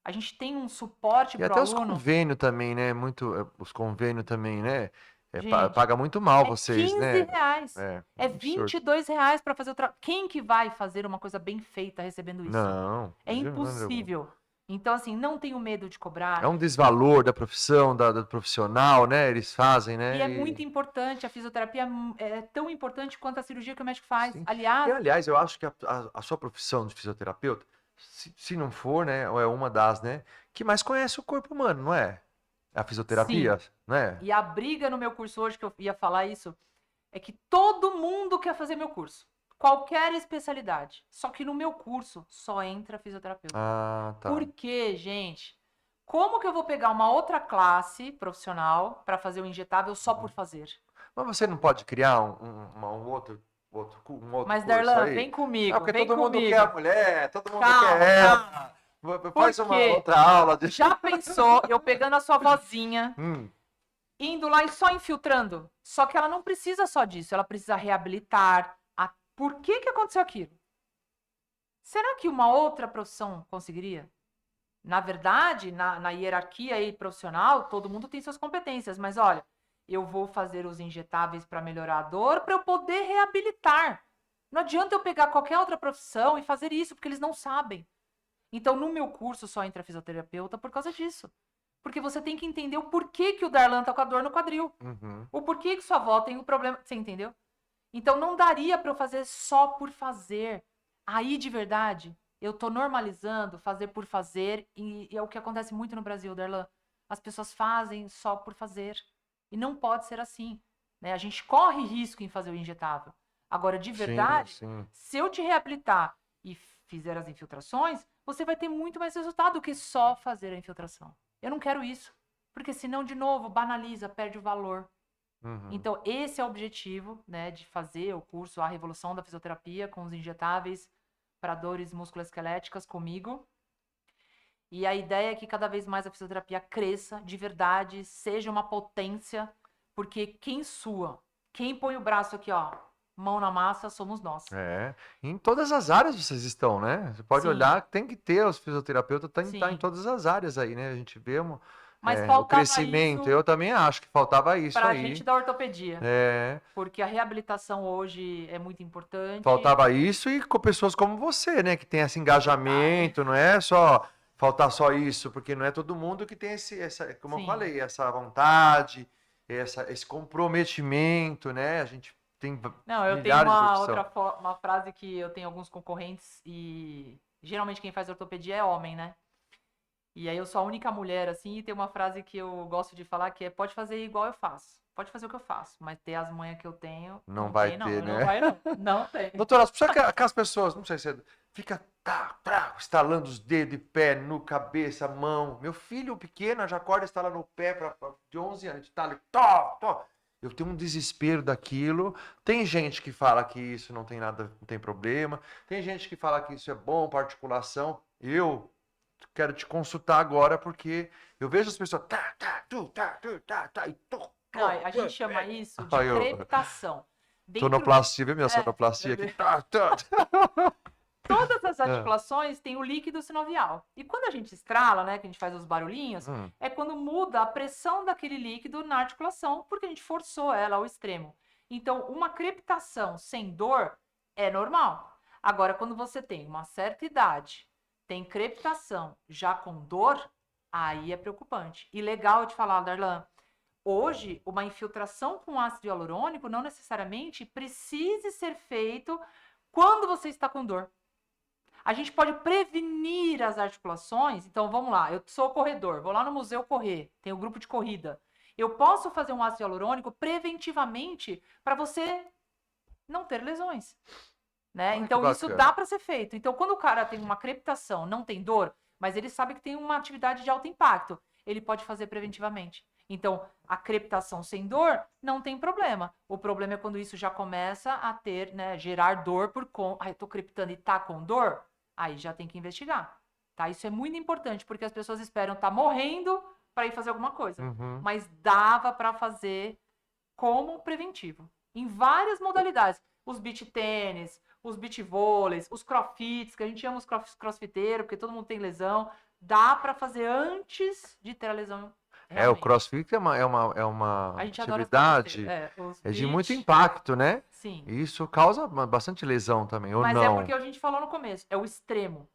A gente tem um suporte E para o até os aluno. convênios também, né? Os convênios também, né? Gente, Paga muito mal é vocês, R$ 15. né? É Absurdo. R$ 22 para fazer o trabalho. Quem que vai fazer uma coisa bem feita recebendo isso? Não. É impossível. Então, assim, não tenho medo de É cobrar. um desvalor da profissão, do profissional, né? Eles fazem, E é né? muito importante. A fisioterapia é tão importante quanto a cirurgia que o médico faz. Sim. E, Aliás, aliás, eu acho que a sua profissão de fisioterapeuta, se não for, né? Ou é uma das, né? Que mais conhece o corpo humano, não é? A fisioterapia, sim. não é? E a briga no meu curso hoje, que eu ia falar isso, é que todo mundo quer fazer meu curso. Qualquer especialidade. Só que no meu curso só entra fisioterapeuta. Ah, tá. Por quê, gente? Como que eu vou pegar uma outra classe profissional para fazer o injetável só por fazer? Mas você não pode criar um outro Mas, curso Darlan, aí? vem Ah, comigo, porque vem todo mundo comigo. quer a mulher, todo mundo Calma, quer calma. ela. Por Faz uma quê? outra aula de... Já pensou eu pegando a sua vozinha, Hum, indo lá e só infiltrando? Só que ela não precisa só disso, ela precisa reabilitar. Por que que aconteceu aquilo? Será que uma outra profissão conseguiria? Na verdade, na hierarquia aí profissional, todo mundo tem suas competências, mas olha, eu vou fazer os injetáveis para melhorar a dor para eu poder reabilitar. Não adianta eu pegar qualquer outra profissão e fazer isso, porque eles não sabem. Então, no meu curso só entra fisioterapeuta por causa disso. Porque você tem que entender o porquê que o Darlan tá com a dor no quadril. uhum. O porquê que sua avó tem o problema. Você entendeu? Então, não daria para eu fazer só por fazer. Aí, de verdade, eu tô normalizando fazer por fazer. E é o que acontece muito no Brasil, Darlan. As pessoas fazem só por fazer. E não pode ser assim. Né? A gente corre risco em fazer o injetável. Agora, de Sim, verdade, sim. se eu te reabilitar e fizer as infiltrações, você vai ter muito mais resultado do que só fazer a infiltração. Eu não quero isso. Porque senão, de novo, banaliza, perde o valor. Uhum. Então, esse é o objetivo, né, de fazer o curso A Revolução da Fisioterapia com os injetáveis para dores musculoesqueléticas comigo. E a ideia é que cada vez mais a fisioterapia cresça de verdade, seja uma potência, porque quem sua, quem põe o braço aqui, ó, mão na massa, somos nós. É, em todas as áreas vocês estão, né? Você pode Sim. olhar, tem que ter os fisioterapeutas, tem que estar em Sim. todas as áreas aí, né? A gente vê Mas o faltava crescimento. isso Eu também acho que faltava isso para a aí. gente da ortopedia, É, porque a reabilitação hoje é muito importante. faltava isso e com pessoas como você, né? Que tem esse engajamento, não é só faltar só isso, porque não é todo mundo que tem como eu Sim. falei, essa vontade, esse comprometimento, né? A gente tem Não, eu tenho milhares de uma profissões. uma frase que eu tenho alguns concorrentes e geralmente quem faz ortopedia é homem, né? E aí eu sou a única mulher assim e tem uma frase que eu gosto de falar que é pode fazer igual eu faço. Pode fazer o que eu faço, mas ter as manhas que eu tenho, Não não vai tem não, ter, não né? vai não. Não tem. Doutora, precisa que as pessoas, não sei se fica estalando os dedos, pé, no cabeça, mão. Meu filho pequeno já acorda estalando o pé de 11 anos, está ali, tó. Eu tenho um desespero daquilo. Tem gente que fala que isso não tem nada, não tem problema. Tem gente que fala que isso é bom para articulação. Eu quero te consultar agora porque eu vejo as pessoas e Não, a gente chama isso de Aí eu, crepitação. sonoplastia, viu minha É, sonoplastia aqui? todas as É. articulações têm o líquido sinovial. E quando a gente estrala, né, que a gente faz os barulhinhos, é quando muda a pressão daquele líquido na articulação, porque a gente forçou ela ao extremo. Então, uma crepitação sem dor é normal. Agora, quando você tem uma certa idade, tem crepitação já com dor, aí é preocupante. E legal de falar, Darlan, hoje, uma infiltração com ácido hialurônico não necessariamente precise ser feito quando você está com dor. A gente pode prevenir as articulações. Então, vamos lá. Eu sou corredor, vou lá no museu correr, tem o grupo de corrida. Eu posso fazer um ácido hialurônico preventivamente para você não ter lesões. Né? Então, isso dá para ser feito. Então, quando o cara tem uma crepitação, não tem dor, mas ele sabe que tem uma atividade de alto impacto, ele pode fazer preventivamente. Então, a crepitação sem dor não tem problema. O problema é quando isso já começa a ter, né, gerar dor por conta. Eu tô crepitando e tá com dor, aí já tem que investigar. Tá? Isso é muito importante, porque as pessoas esperam estar morrendo para ir fazer alguma coisa. Uhum. Mas dava para fazer como preventivo, em várias modalidades. Os beach tênis, os beach vôleis, os crossfits, que a gente chama os crossfiteiros, porque todo mundo tem lesão. Dá para fazer antes de ter a lesão. O CrossFit é uma A gente adora os atividade crossfiteiros. de muito beach, impacto, né? sim. E isso causa bastante lesão também, ou Mas não? é porque a gente falou no começo, é o extremo.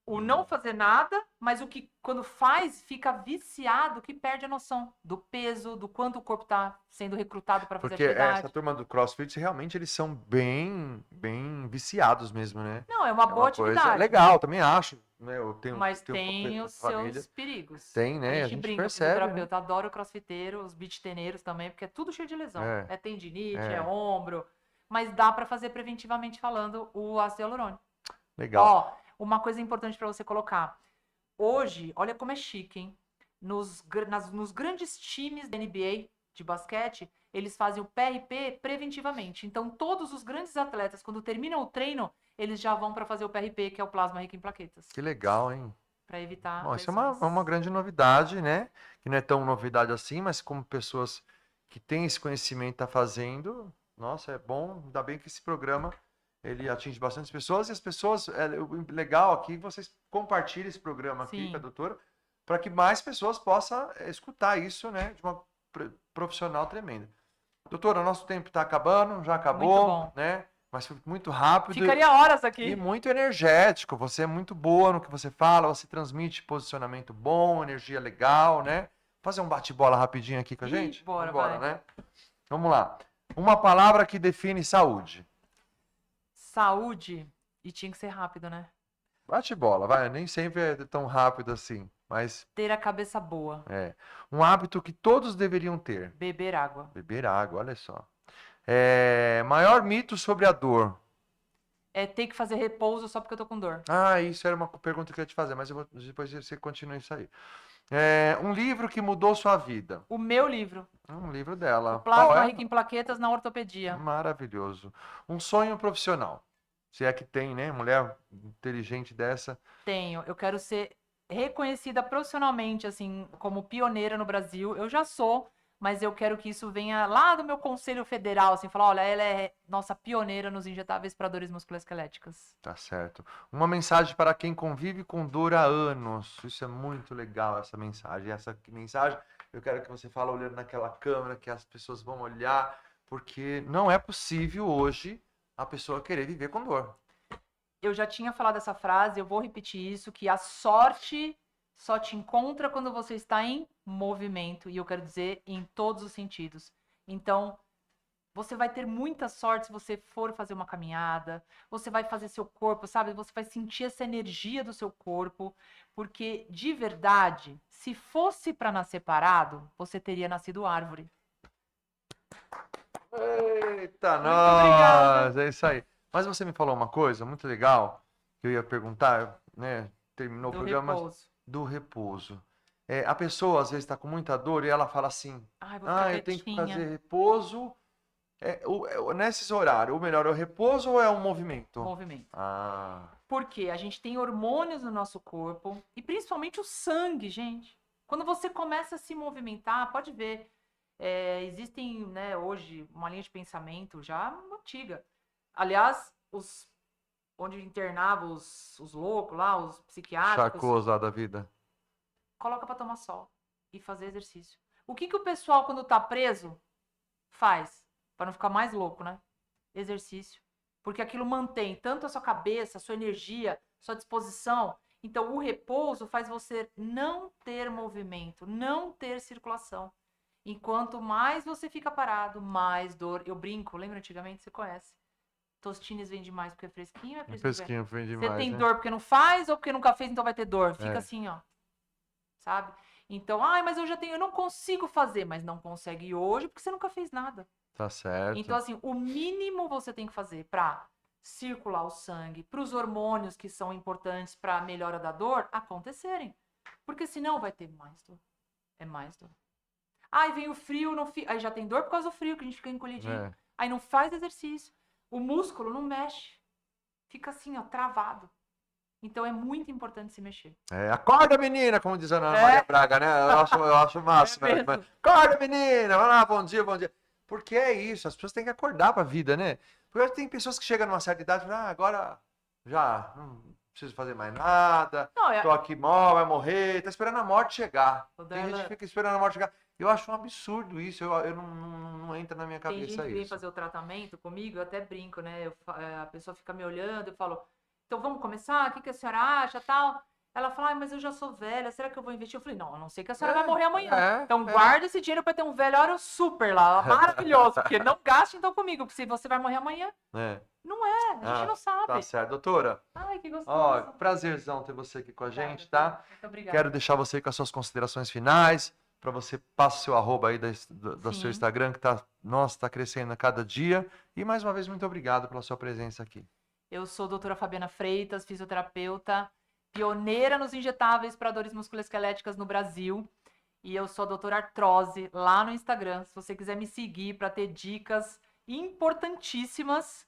O não fazer nada, mas o que quando faz fica viciado, que perde a noção do peso, do quanto o corpo está sendo recrutado para fazer Porque atividade. essa turma do CrossFit, realmente, eles são bem viciados mesmo, né? Não, é uma boa coisa atividade. legal, também acho. Né? Eu tenho, Mas tenho tem os família. seus perigos. Tem, né? A gente brinca, o percebe, né? fisioterapeuta adora o crossfiteiro, os beach teneiros também, porque é tudo cheio de lesão. É tendinite, é ombro. Mas dá para fazer preventivamente falando o ácido hialurônico. Legal. Ó, uma coisa importante para você colocar. Hoje, olha como é chique, hein? Nos grandes times da NBA de basquete, eles fazem o PRP preventivamente. Então, todos os grandes atletas, quando terminam o treino, eles já vão para fazer o PRP, que é o plasma rico em plaquetas, Que legal, hein? para evitar Bom, isso é lesões. uma grande novidade, né? Que não é tão novidade assim, mas como pessoas que têm esse conhecimento tá fazendo, nossa, é bom. Ainda bem que esse programa ele atinge bastante pessoas e as pessoas, o legal aqui, vocês compartilhem esse programa aqui com a Sim, doutora, para que mais pessoas possam escutar isso, né? De uma profissional tremenda. Doutora, nosso tempo está acabando, já muito acabou, bom. né? Mas foi muito rápido. Ficaria horas E aqui. muito energético, você é muito boa no que você fala, você transmite posicionamento bom, energia legal, né? Fazer um bate-bola rapidinho aqui com a Ih, gente? bora, Vambora, vai. né? Vamos lá. Uma palavra que define saúde. Saúde. E tinha que ser rápido, né? Bate-bola, vai, nem sempre é tão rápido assim, mas Ter a cabeça boa. é. Um hábito que todos deveriam ter. Beber água. Beber água, olha só. Maior mito sobre a dor. É ter que fazer repouso só porque eu tô com dor. Ah, isso era uma pergunta que eu ia te fazer, mas depois você continua isso aí. Um livro que mudou sua vida. O meu livro. Um livro O dela. Qual plasma é? rico em plaquetas na ortopedia. Maravilhoso. Um sonho profissional. Se é que tem, né? Mulher inteligente dessa. Tenho. Eu quero ser reconhecida profissionalmente, assim, como pioneira no Brasil. Eu já sou, mas eu quero que isso venha lá do meu Conselho Federal, assim, falar, olha, ela é nossa pioneira nos injetáveis para dores musculoesqueléticas. Tá certo. Uma mensagem para quem convive com dor há anos. Isso é muito legal, essa mensagem. Essa mensagem eu quero que você fale olhando naquela câmera, que as pessoas vão olhar, porque não é possível hoje a pessoa querer viver com dor. Eu já tinha falado essa frase, eu vou repetir isso, que a sorte só te encontra quando você está em movimento, e eu quero dizer em todos os sentidos. Então, você vai ter muita sorte se você for fazer uma caminhada, você vai fazer seu corpo, sabe? Você vai sentir essa energia do seu corpo, porque de verdade, se fosse para nascer parado, você teria nascido árvore. Eita, Muito obrigada. nós! É isso aí. Mas você me falou uma coisa muito legal que eu ia perguntar, né? Terminou o Do programa repouso. do repouso. A pessoa às vezes está com muita dor e ela fala assim: Ai, vou ficar eu tenho que quietinha. fazer repouso. Nesses horários, o melhor é o repouso ou é o movimento? Movimento. Ah, Porque a gente tem hormônios no nosso corpo e principalmente o sangue, gente. Quando você começa a se movimentar, pode ver, existem, né, hoje uma linha de pensamento já antiga. Aliás, onde internava os loucos lá, os psiquiátricos, chacos lá da vida. coloca para tomar sol e fazer exercício. O que o pessoal, quando tá preso, faz? Para não ficar mais louco, né? Exercício. Porque aquilo mantém tanto a sua cabeça, a sua energia, sua disposição. Então, o repouso faz você não ter movimento, não ter circulação. Enquanto mais você fica parado, mais dor. Eu brinco, lembra antigamente? Você conhece. Tostines vende mais porque é fresquinho, é fresquinho. Fresquinho, foi Você demais, tem né? dor porque não faz ou porque nunca fez, então vai ter dor. Fica É. assim, ó. Sabe? Então, mas eu já tenho, eu não consigo fazer, mas não consegue hoje porque você nunca fez nada. Tá certo. Então, assim, o mínimo você tem que fazer para circular o sangue, para os hormônios que são importantes para a melhora da dor acontecerem. Porque senão vai ter mais dor. É mais dor. Aí vem o frio, não fi... aí já tem dor por causa do frio, que a gente fica encolhidinho. Aí não faz exercício. O músculo não mexe. Fica assim, ó, travado. Então é muito importante se mexer. Acorda, menina, como diz a Ana É. Maria Braga, né? Eu acho massa. É né? mesmo. Acorda, menina, vai lá, bom dia, bom dia. Porque é isso, as pessoas têm que acordar pra vida, né? Porque tem pessoas que chegam numa certa idade e falam, agora já não preciso fazer mais nada, Não, tô aqui vai morrer, tá esperando a morte chegar. Tem gente Dela- que fica esperando a morte chegar. Eu acho um absurdo isso, eu não entra na minha Tem cabeça gente que vem isso. fazer o tratamento comigo, eu até brinco, né? A pessoa fica me olhando, eu falo, então vamos começar? O que a senhora acha, tal? Ela fala, mas eu já sou velha, será que eu vou investir? Eu falei, não, a não ser que a senhora vai morrer amanhã. Então guarda esse dinheiro para ter um velório super lá, maravilhoso, porque não gaste então comigo, porque se você vai morrer amanhã, não é, a gente não sabe. Tá certo, doutora. Ai, que gostoso. Ó, prazerzão ter você aqui com a gente, tá? Muito obrigada. Quero deixar você com as suas considerações finais, para você passar o seu arroba aí do seu Instagram, que tá crescendo a cada dia. E mais uma vez, muito obrigado pela sua presença aqui. Eu sou a doutora Fabiana Freitas, fisioterapeuta, pioneira nos injetáveis para dores musculoesqueléticas no Brasil. E eu sou a doutora Artrose lá no Instagram. Se você quiser me seguir para ter dicas importantíssimas,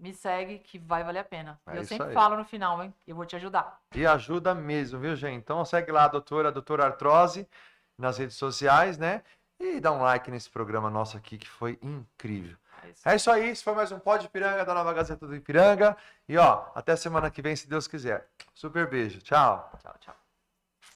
me segue que vai valer a pena. É E eu isso sempre aí. falo no final, hein? Eu vou te ajudar. E ajuda mesmo, viu, gente? Então segue lá a doutora Artrose nas redes sociais, né? E dá um like nesse programa nosso aqui que foi incrível. É isso. É isso aí, esse foi mais um Pod Ipiranga da Nova Gazeta do Ipiranga. E ó, até semana que vem, se Deus quiser. Super beijo, tchau. Tchau, tchau.